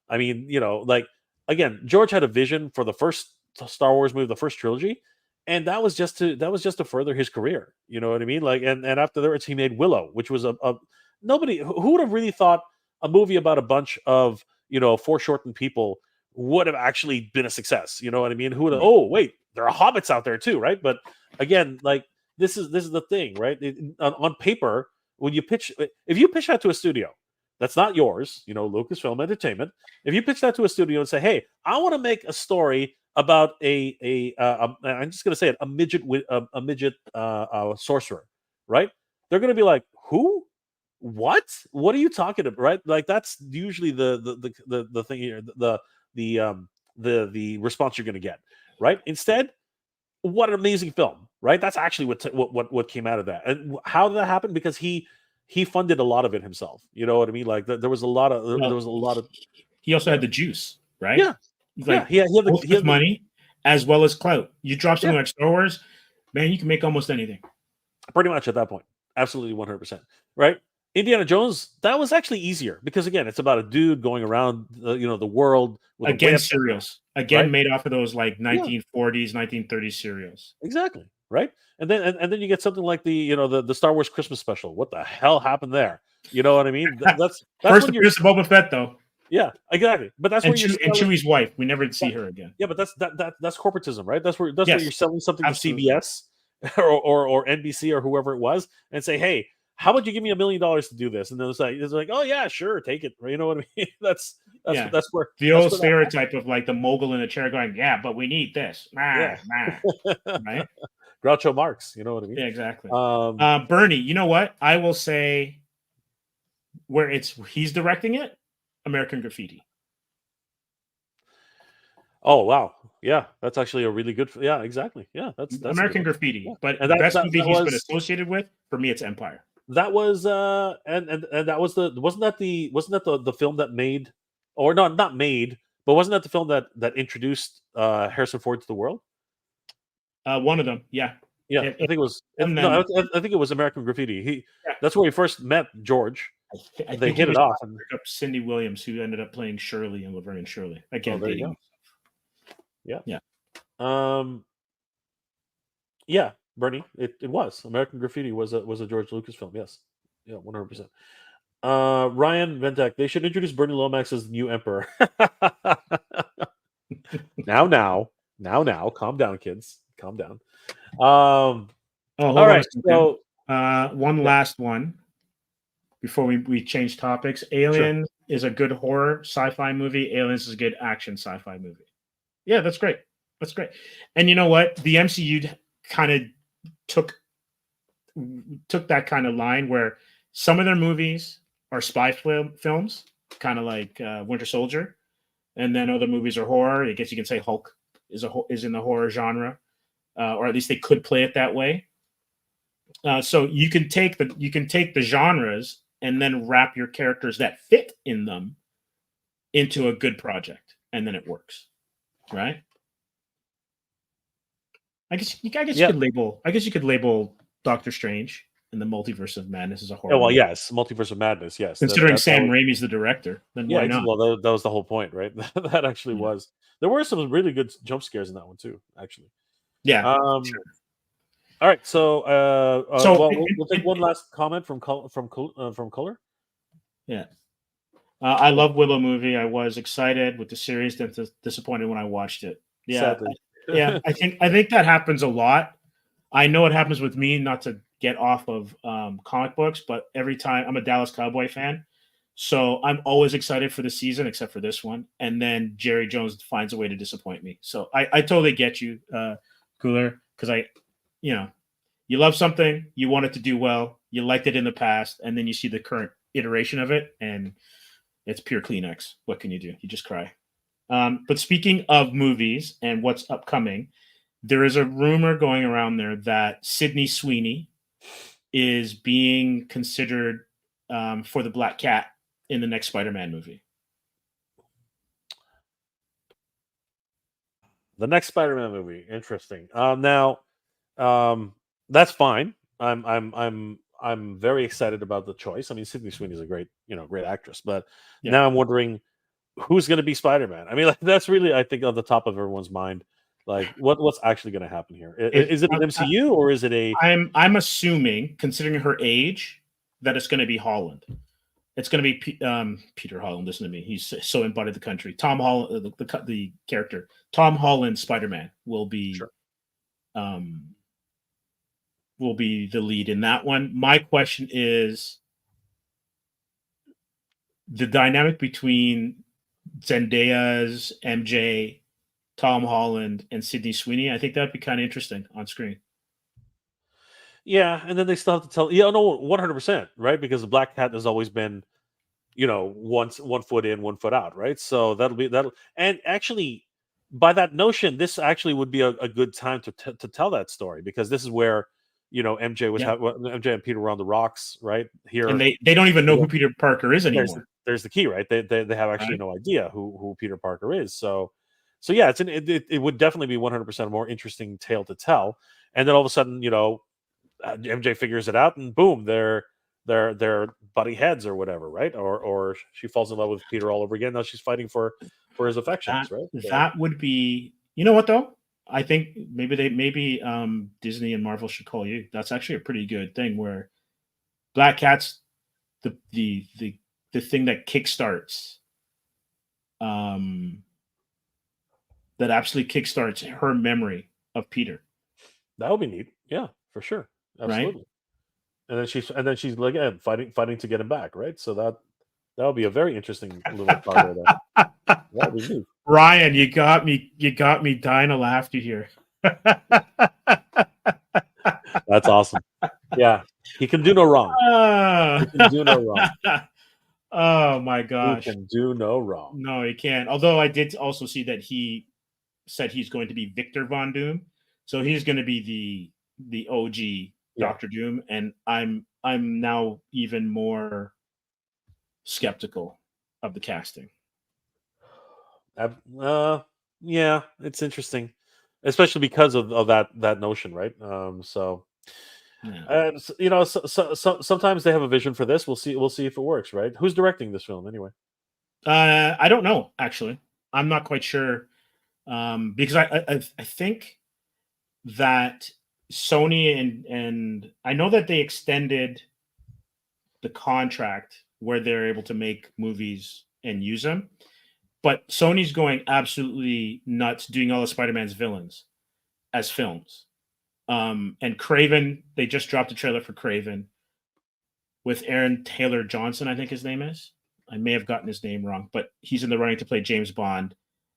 I mean, like again, George had a vision for the first Star Wars movie, the first trilogy, and that was just to further his career. You know what I mean? Like, and afterwards he made Willow, which was a nobody who would have really thought a movie about a bunch of foreshortened people would have actually been a success. You know what I mean? Who would have? Oh wait, there are hobbits out there too, right? But again, like this is the thing, right? On paper, when you pitch, if you pitch that to a studio that's not yours, Lucasfilm Entertainment, if you pitch that to a studio and say, "Hey, I want to make a story about I'm just gonna say it, a midget sorcerer," right? They're gonna be like, "Who? What? What are you talking about?" Right? Like that's usually the thing here, the response you're gonna get, right? Instead, what an amazing film, right? That's actually what came out of that. And how did that happen? Because he funded a lot of it himself. You know what I mean? Like there was a lot of. He also had the juice, right? Yeah, like he had the money as well as clout. You drop something like Star Wars, man, you can make almost anything. Pretty much at that point, absolutely 100%, right? Indiana Jones, that was actually easier because again, it's about a dude going around the world with again serials, right? Made off of those like 1940s, 1930s serials. Exactly, right? And then you get something like the Star Wars Christmas special. What the hell happened there? You know what I mean? That's first appearance of Boba Fett, though. Yeah, exactly. But that's where you're and Chewie's wife. We never see her again. Yeah, but that's corporatism, right? That's where you're selling something absolutely. To CBS or NBC or whoever it was, and say, hey, how about you give me $1 million to do this? And then it's like, oh yeah, sure, take it. You know what I mean? That's where the old stereotype of like the mogul in a chair going, yeah, but we need this. Right? Groucho Marx, you know what I mean? Yeah, exactly. Bernie, you know what? I will say where he's directing it, American Graffiti. Oh wow, yeah, that's actually a really good. Yeah, exactly. Yeah, that's American Graffiti. Yeah. But the best movie he's been associated with, for me, it's Empire. That was and that was wasn't that the film that made, or not made, but wasn't that the film that introduced Harrison Ford to the world? One of them, yeah. Yeah, I think it was. and No, then- I think it was American Graffiti. Yeah. That's where he first met George. I They think hit he it was off. And, up Cindy Williams, who ended up playing Shirley in Laverne and Shirley. Again, there you dating. go. Yeah. Yeah, Bernie, it was American Graffiti was a George Lucas film. Yes, yeah, 100%. Ryan Ventek, they should introduce Bernie Lomax as the new emperor. now, calm down, kids, calm down. Hold all right, on so one last one before we change topics. Alien is a good horror sci-fi movie. Aliens is a good action sci-fi movie. Yeah, that's great. That's great. And you know what? The MCU kind of took that kind of line where some of their movies are spy films, kind of like Winter Soldier, and then other movies are horror. I guess you can say Hulk is in the horror genre, or at least they could play it that way. So you can take the genres and then wrap your characters that fit in them into a good project, and then it works, right? I guess you could label Doctor Strange in the Multiverse of Madness as a horror. Well, yes, Multiverse of Madness. Yes, considering Sam Raimi's the director, then why not? Well, that was the whole point, right? That actually was. There were some really good jump scares in that one too, actually. Yeah. Sure. All right, so we'll take one last comment from Color. Yeah. I love Willow movie. I was excited with the series, then disappointed when I watched it. Yeah. Yeah, I think that happens a lot. I know it happens with me, not to get off of comic books, but every time I'm a Dallas Cowboy fan, so I'm always excited for the season, except for this one. And then Jerry Jones finds a way to disappoint me. So I totally get you, Cooler, because you love something, you want it to do well, you liked it in the past, and then you see the current iteration of it, and it's pure Kleenex. What can you do? You just cry. But speaking of movies and what's upcoming, there is a rumor going around there that Sydney Sweeney is being considered for the Black Cat in the next Spider-Man movie. The next Spider-Man movie, interesting. Now, that's fine. I'm very excited about the choice. I mean, Sydney Sweeney is a great actress, but now I'm wondering who's going to be Spider-Man. I mean, like, that's really, I think, on the top of everyone's mind. Like, what's actually going to happen here? Is it an MCU or is it a? I'm assuming, considering her age, that it's going to be Holland. It's going to be Peter Holland. Listen to me; he's so embodied the country. Tom Holland, the character Tom Holland, Spider-Man will be, will be the lead in that one. My question is the dynamic between Zendaya's MJ, Tom Holland, and Sydney Sweeney. I think that'd be kind of interesting on screen. Yeah, and then they still have to tell. Yeah, no, 100%, right? Because the Black Cat has always been, one foot in, 1 foot out, right? So that'll. And actually, by that notion, this actually would be a good time to tell that story, because this is where, MJ was MJ and Peter were on the rocks, right here, and they don't even know who Peter Parker is anymore. There's the key, right? They have actually no idea who Peter Parker is. So yeah, it would definitely be 100% a more interesting tale to tell. And then all of a sudden, MJ figures it out, and boom, they're buddy heads or whatever, right? Or she falls in love with Peter all over again. Now she's fighting for his affections, right? That would be, you know what though? I think maybe Disney and Marvel should call you. That's actually a pretty good thing, where Black Cat's the thing that kickstarts, that absolutely kickstarts her memory of Peter. That would be neat. Yeah, for sure. Absolutely. Right? And then she's like fighting to get him back, right? So that would be a very interesting little part of that. That would be neat. Ryan, you got me dying of laughter here. That's awesome. Yeah, he can do no wrong. He can do no wrong. Oh my gosh, he can do no wrong. No, he can't. Although I did also see that he said he's going to be Victor Von Doom, so he's going to be the OG Doctor Doom, and I'm I'm now even more skeptical of the casting. Yeah, it's interesting, especially because of that notion, right? Yeah. Sometimes they have a vision for this. We'll see. We'll see if it works, right? Who's directing this film anyway? I don't know, actually. I'm not quite sure, because I think that Sony and I know that they extended the contract where they're able to make movies and use them, but Sony's going absolutely nuts doing all of Spider-Man's villains as films. And Craven, they just dropped a trailer for Craven with Aaron Taylor Johnson, I think his name is. I may have gotten his name wrong, but he's in the running to play James Bond,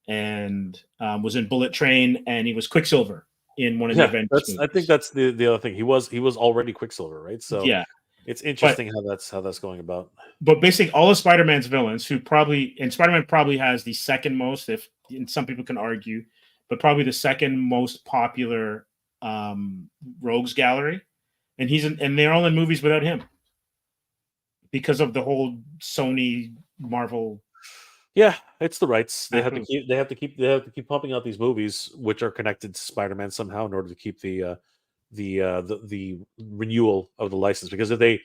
and was in Bullet Train, and he was Quicksilver in one of the Avengers movies. I think that's the other thing. He was already Quicksilver, right? So yeah, it's interesting how that's going about. But basically, all of Spider-Man's villains, Spider-Man probably has the second most, and some people can argue, but probably the second most popular rogues gallery, and they're all in movies without him because of the whole Sony Marvel. Yeah, it's the rights. They have to keep pumping out these movies, which are connected to Spider-Man somehow, in order to keep the renewal of the license. Because if they,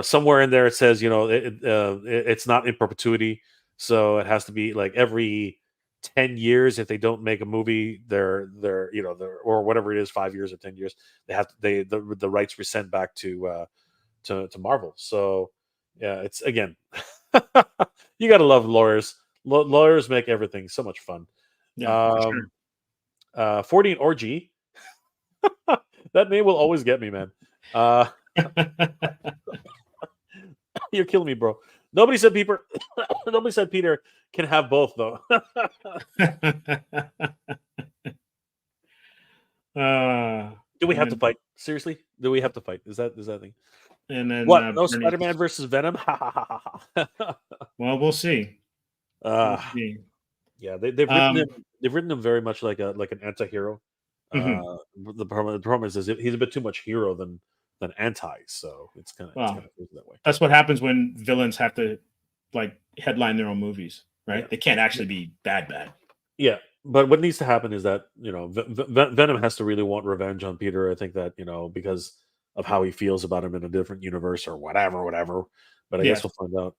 somewhere in there it says, it's not in perpetuity, so it has to be like every 10 years. If they don't make a movie, they're or whatever it is, 5 years or 10 years, the rights rescind back to Marvel. So yeah, it's again. You gotta love lawyers. Lawyers make everything so much fun. Yeah, sure. 14 Orgy. That name will always get me, man. You're killing me, bro. Nobody said Peter. Nobody said Peter can have both, though. Do we have to fight? Seriously? Do we have to fight? Is that the thing? And then what? No Spider-Man versus Venom? Well, we'll see. Yeah, they've written him very much like an anti-hero. The problem is he's a bit too much hero than anti, so it's kind of that way. That's what happens when villains have to like headline their own movies, right? Yeah. They can't actually be bad. Yeah, but what needs to happen is that Venom has to really want revenge on Peter. I think that because of how he feels about him in a different universe or whatever. But I guess we'll find out,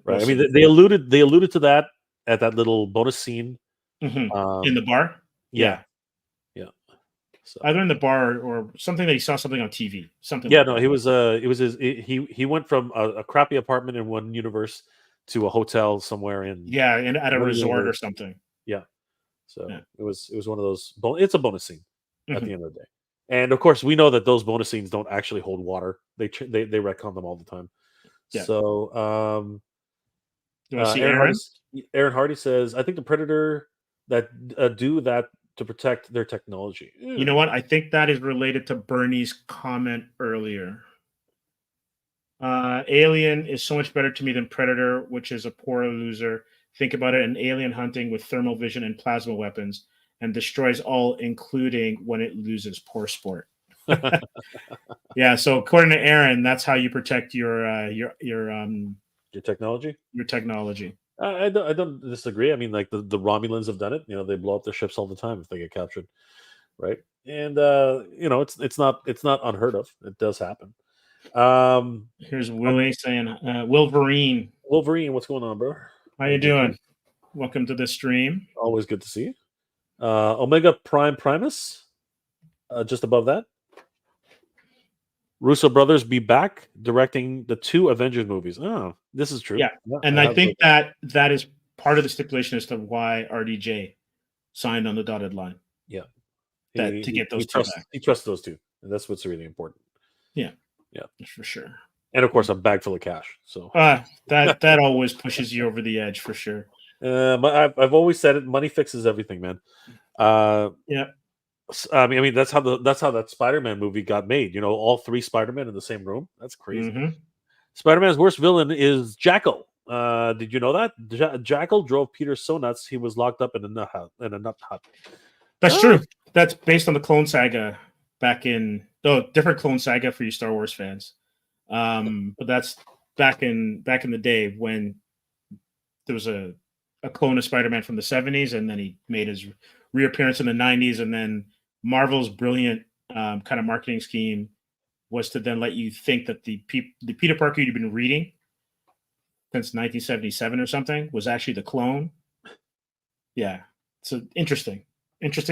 right? I mean, they alluded to that at that little bonus scene in the bar. Yeah. So. Either in the bar or something that he saw something on TV. Something. Yeah, no, he was. It was his. He went from a crappy apartment in one universe to a hotel somewhere in. Yeah, at a resort or something. Yeah. So it was one of those. It's a bonus scene at the end of the day, and of course we know that those bonus scenes don't actually hold water. They retcon them all the time. Yeah. So do I see Aaron? Aaron Hardy says, "I think the Predator that do that." To protect their technology. You know what? I think that is related to Bernie's comment earlier. Alien is so much better to me than Predator, which is a poor loser. Think about it, an alien hunting with thermal vision and plasma weapons and destroys all, including when it loses. Poor sport. Yeah, so according to Aaron, that's how you protect your technology? Your technology. I don't disagree. I mean, like the Romulans have done it. They blow up their ships all the time if they get captured, right? And it's not unheard of. It does happen. Here's Willie saying, Wolverine. Wolverine, what's going on, bro? How you doing? Welcome to the stream. Always good to see you. Omega Prime Primus, just above that. Russo brothers be back directing the 2 Avengers movies. Oh, this is true. Yeah, and I think that is part of the stipulation as to why RDJ signed on the dotted line. Yeah, to get those two back. He trusts those two, and that's what's really important. Yeah, for sure. And of course, a bag full of cash. So that always pushes you over the edge for sure. But I've always said it. Money fixes everything, man. Yeah. I mean, that's how that Spider-Man movie got made. All 3 Spider-Men in the same room. That's crazy. Spider-Man's worst villain is Jackal. Did you know that? Jackal drove Peter so nuts he was locked up in a nut hut. That's true. That's based on the Clone Saga back in different Clone Saga for you Star Wars fans. But that's back in the day when there was a clone of Spider-Man from the 70s, and then he made his reappearance in the 90s, and then Marvel's brilliant kind of marketing scheme was to then let you think that the Peter Parker you'd been reading since 1977 or something was actually the clone. Yeah, it's an interesting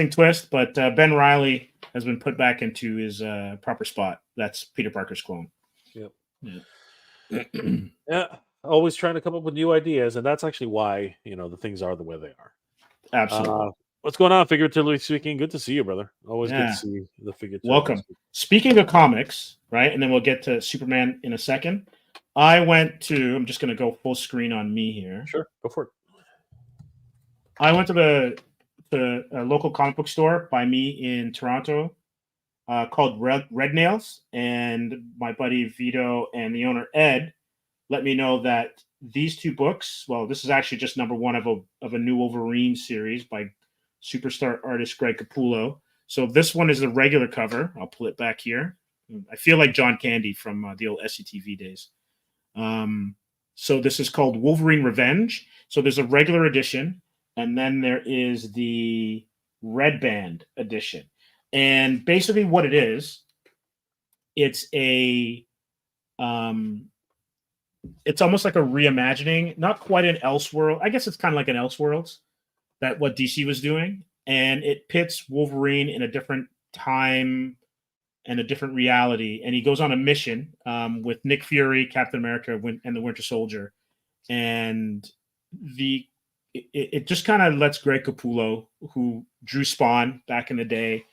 twist, but Ben Reilly has been put back into his proper spot. That's Peter Parker's clone. Yep. Yeah. Yeah, always trying to come up with new ideas, and that's actually why the things are the way they are. Absolutely. What's going on, figuratively speaking? Good to see you, brother. Always good Yeah. to see the figuratively. Welcome. Speaking of comics, right, and then we'll get to Superman in a second. I'm just going to go full screen on me here. Sure, go for it. I went to the local comic book store by me in Toronto called Red Nails, and my buddy Vito and the owner Ed let me know that these two books, well, this is actually just number one of a new Wolverine series by superstar artist Greg Capullo. So this one is the regular cover. I'll pull it back here. I feel like John Candy from the old SCTV days. So this is called Wolverine Revenge. So there's a regular edition, and then there is the Red Band edition. And basically what it is, it's it's almost like a reimagining, not quite an Elseworld. I guess it's kind of like an Elseworlds, that what DC was doing. And it pits Wolverine in a different time and a different reality. And he goes on a mission with Nick Fury, Captain America, and the Winter Soldier. And it just kind of lets Greg Capullo, who drew Spawn back in the day,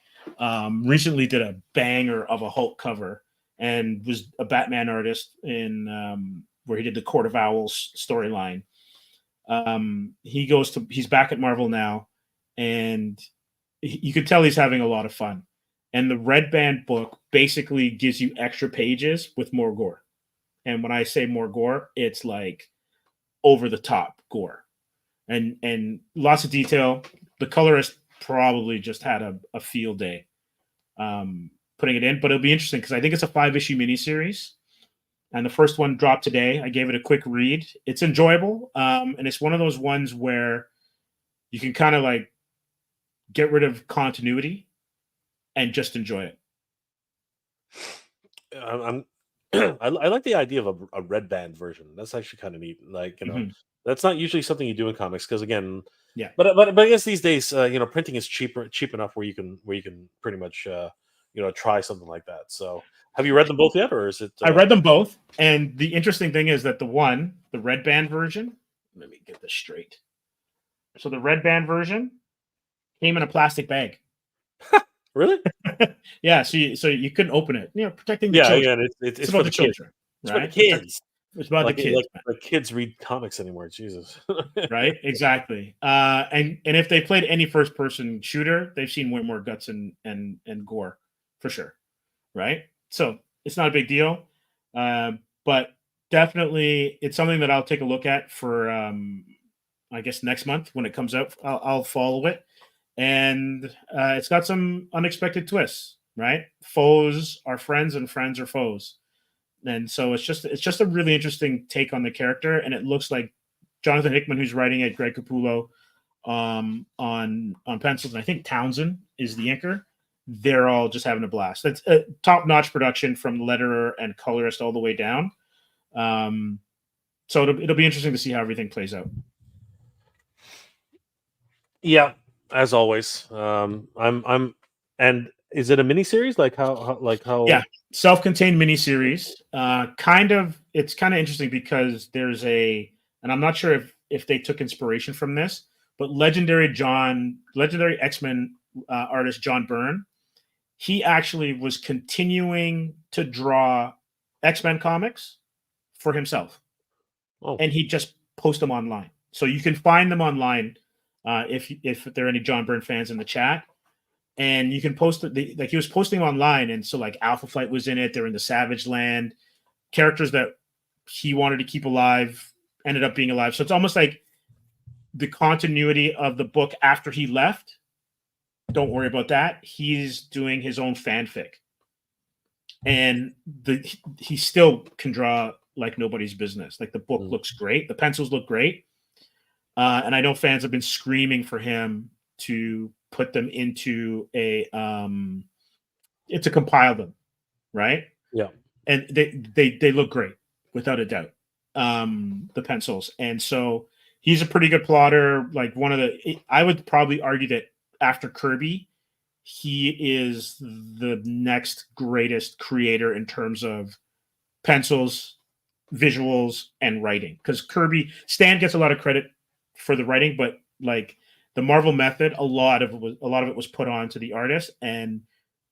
recently did a banger of a Hulk cover and was a Batman artist in where he did the Court of Owls storyline. He's back at Marvel now, and you could tell he's having a lot of fun. And the Red Band book basically gives you extra pages with more gore. And when I say more gore, it's like over the top gore and lots of detail. The colorist probably just had a field day putting it in, but it'll be interesting because I think it's a 5-issue miniseries. And the first one dropped today. I gave it a quick read. It's enjoyable. And it's one of those ones where you can kind of like get rid of continuity and just enjoy it. I like the idea of a Red Band version. That's actually kind of neat. Like, that's not usually something you do in comics because, again, yeah. But I guess these days, printing is cheap enough where you can pretty much try something like that. So, have you read them both yet, or is it? I read them both, and the interesting thing is that the Red Band version. Let me get this straight. So the Red Band version came in a plastic bag. Really? Yeah. So you couldn't open it. Protecting the children. Yeah, it's about the children. It's right? for the kids. It's about the kids. Like kids read comics anymore. Jesus. Right. Exactly. And if they played any first person shooter, they've seen way more guts and gore for sure. Right. So it's not a big deal. But definitely it's something that I'll take a look at for I guess next month when it comes out. I'll follow it. And it's got some unexpected twists, right? Foes are friends and friends are foes. And so it's just a really interesting take on the character. And it looks like Jonathan Hickman, who's writing it, Greg Capullo on pencils, and I think Townsend is the inker. They're all just having a blast. That's a top-notch production from letterer and colorist all the way down. So it'll be interesting to see how everything plays out. Yeah, as always. And is it a miniseries? Like how? Yeah, self-contained miniseries. It's kind of interesting because there's and I'm not sure if they took inspiration from this, but legendary X-Men artist John Byrne, he actually was continuing to draw X-Men comics for himself. Oh. And he just post them online. So you can find them online if there are any John Byrne fans in the chat. And you can post it, like he was posting online. And so like Alpha Flight was in it. They're in the Savage Land. Characters that he wanted to keep alive ended up being alive. So it's almost like the continuity of the book after he left. Don't worry about that. He's doing his own fanfic. and he still can draw like nobody's business. Like the book looks great, the pencils look great, and I know fans have been screaming for him to put them into to compile them, right? Yeah, and they look great without a doubt. The pencils, and so he's a pretty good plotter. Like I would probably argue that after Kirby, he is the next greatest creator in terms of pencils, visuals, and writing. Because Stan gets a lot of credit for the writing, but like the Marvel method, a lot of it was put on to the artist, and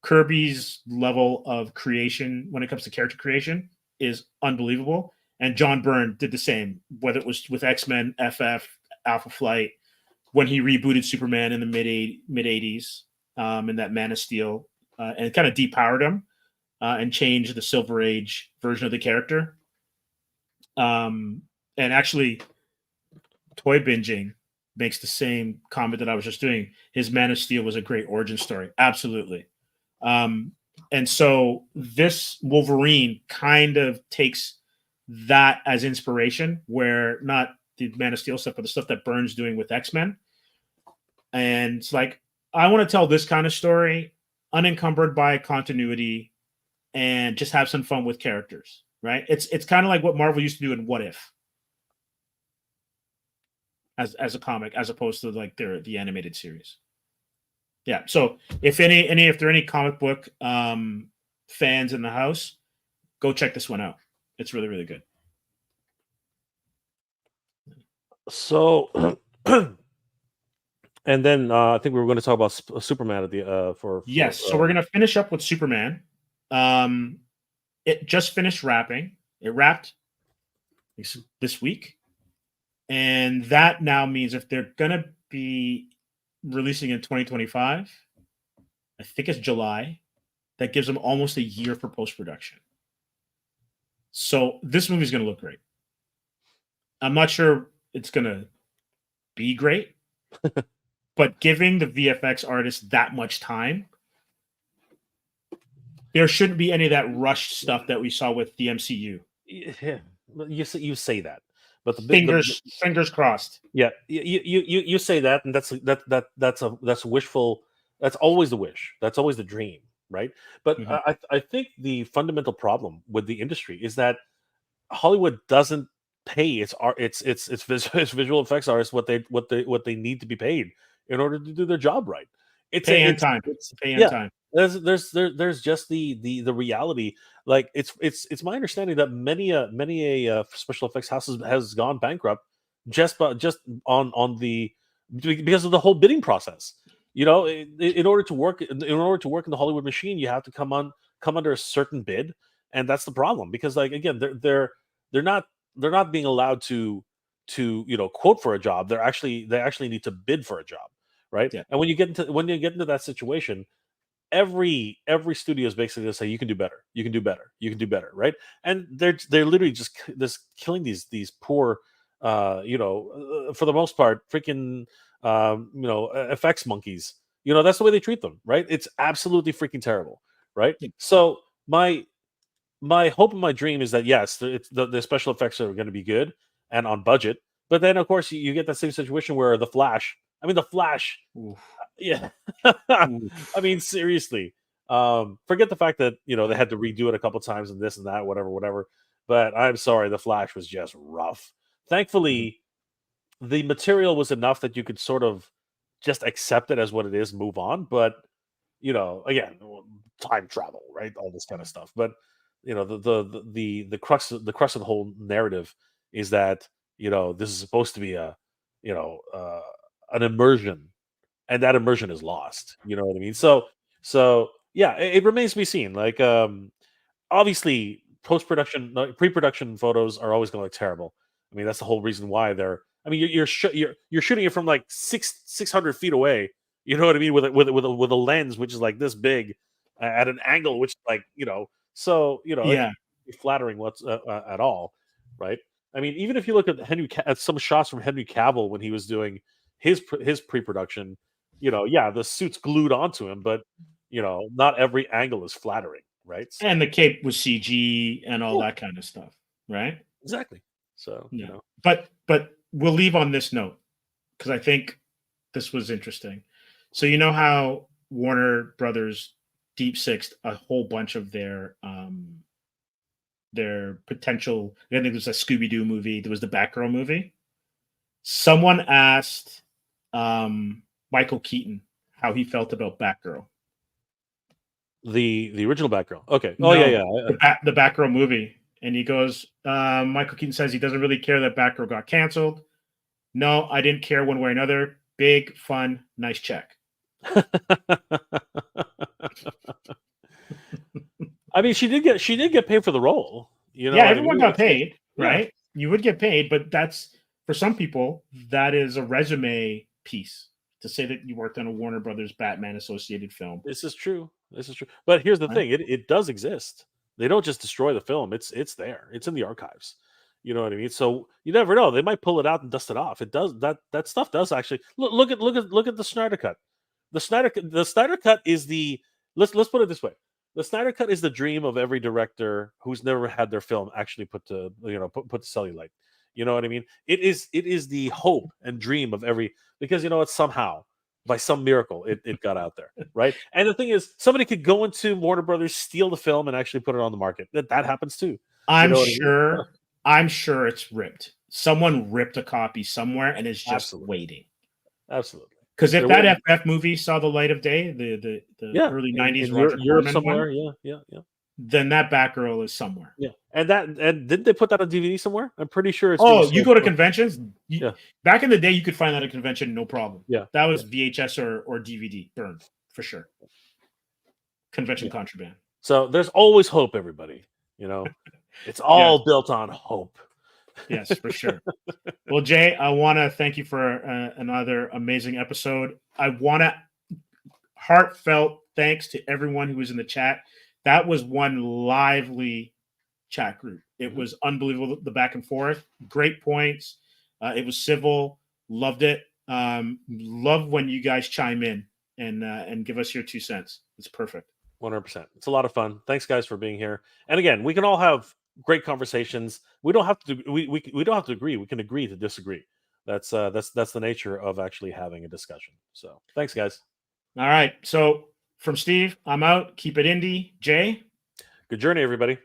Kirby's level of creation when it comes to character creation is unbelievable. And John Byrne did the same, whether it was with X-Men, FF, Alpha Flight, when he rebooted Superman in the mid 80s, in that Man of Steel, and it kind of depowered him and changed the Silver Age version of the character. And actually, Toy Binging makes the same comment that I was just doing. His Man of Steel was a great origin story. Absolutely. And so this Wolverine kind of takes that as inspiration, where not the Man of Steel stuff, but the stuff that Byrne's doing with X-Men. And it's like, I want to tell this kind of story unencumbered by continuity and just have some fun with characters, right? It's kind of like what Marvel used to do in What If as a comic, as opposed to like the animated series. Yeah. So if there are any comic book fans in the house, go check this one out. It's really, really good. So, and then I think we were going to talk about Superman at the so we're going to finish up with Superman. It just finished wrapping. It wrapped this week, and that now means if they're going to be releasing in 2025, I think it's July, that gives them almost a year for post-production. So this movie's going to look great. I'm not sure it's going to be great, but giving the VFX artists that much time, there shouldn't be any of that rushed stuff that we saw with the MCU. Yeah, you say that, but fingers crossed. Yeah, you say that, and that's wishful. That's always the wish. That's always the dream, right? But I think the fundamental problem with the industry is that Hollywood doesn't pay its visual effects artists what they need to be paid in order to do their job right. It's pay and time. There's just the reality. Like it's my understanding that many a special effects house has gone bankrupt just on the because of the whole bidding process. You know, in order to work in the Hollywood machine, you have to come under a certain bid, and that's the problem. Because like again, they're not being allowed to quote for a job. They actually need to bid for a job, right? Yeah. And when you get into that situation, every studio is basically going to say you can do better, you can do better, you can do better, right? And they're literally just killing these poor, for the most part, freaking effects monkeys. That's the way they treat them, right? It's absolutely freaking terrible, right? Yeah. So my hope and my dream is that yes, the special effects are going to be good and on budget, but then of course you get that same situation where the Flash. Oof. Yeah. I mean, seriously. Forget the fact that they had to redo it a couple times and this and that, whatever. But I'm sorry, the Flash was just rough. Thankfully, the material was enough that you could sort of just accept it as what it is, move on. But again, time travel, right? All this kind of stuff. But the crux of the whole narrative is that this is supposed to be an immersion, and that immersion is lost. You know what I mean? So yeah, it remains to be seen. Like obviously pre-production photos are always going to look terrible. I mean, that's the whole reason why they're. I mean, you're shooting it from like 600 feet away. You know what I mean? With a lens which is like this big, at an angle which like so Yeah. it's flattering at all, right? I mean, even if you look at some shots from Henry Cavill when he was doing his pre-production, the suit's glued onto him, but not every angle is flattering, right? And the cape was CG and all Yeah. that kind of stuff, right? Exactly. So Yeah. you know, But we'll leave on this note because I think this was interesting. So you know how Warner Brothers deep sixed a whole bunch of their potential. I think there was a Scooby-Doo movie. There was the Batgirl movie. Someone asked Michael Keaton how he felt about Batgirl. the original Batgirl. Okay. No, Oh yeah. the Batgirl movie. And he goes, Michael Keaton says he doesn't really care that Batgirl got canceled. No, I didn't care one way or another. Big, fun, nice check. I mean, she did get paid for the role. You know, Yeah, what I everyone mean? got paid, Yeah. right? You would get paid, but that's for some people, that is a resume piece to say that you worked on a Warner Brothers Batman associated film. This is true. But here's the Right. thing: it does exist. They don't just destroy the film. It's there. It's in the archives. You know what I mean? So you never know. They might pull it out and dust it off. It does that stuff does actually look at the Snyder cut. The Snyder cut is the let's put it this way. The Snyder cut is the dream of every director who's never had their film actually put to put to cellulite. You know what I mean? It is the hope and dream of every, because you know it's somehow by some miracle it got out there, right? And the thing is, somebody could go into Warner Brothers, steal the film, and actually put it on the market. That happens too. I'm know what I mean? sure. I'm sure it's ripped. Someone ripped a copy somewhere and is just Absolutely. waiting. Absolutely. Because if There that will FF movie saw the light of day, the early '90s in Roger Europe Corman somewhere, one, yeah. then that Batgirl is somewhere. Yeah, and didn't they put that on DVD somewhere? I'm pretty sure it's. Oh, being you sold go to for- conventions? Yeah. Back in the day, you could find that at a convention, no problem. Yeah. That was VHS or DVD burned for sure. Convention Yeah. contraband. So there's always hope, everybody. You know, it's all built on hope. Yes, for sure. Well, Jay, I want to thank you for another amazing episode. I want to heartfelt thanks to everyone who was in the chat. That was one lively chat group. It was unbelievable, the back and forth. Great points. It was civil. Loved it. Love when you guys chime in and give us your 2 cents. It's perfect. 100%. It's a lot of fun. Thanks, guys, for being here. And again, we can all have great conversations. We don't have to. We don't have to agree. We can agree to disagree. That's the nature of actually having a discussion. So thanks, guys. All right. So from Steve, I'm out. Keep it indie. Jay. Good journey, everybody.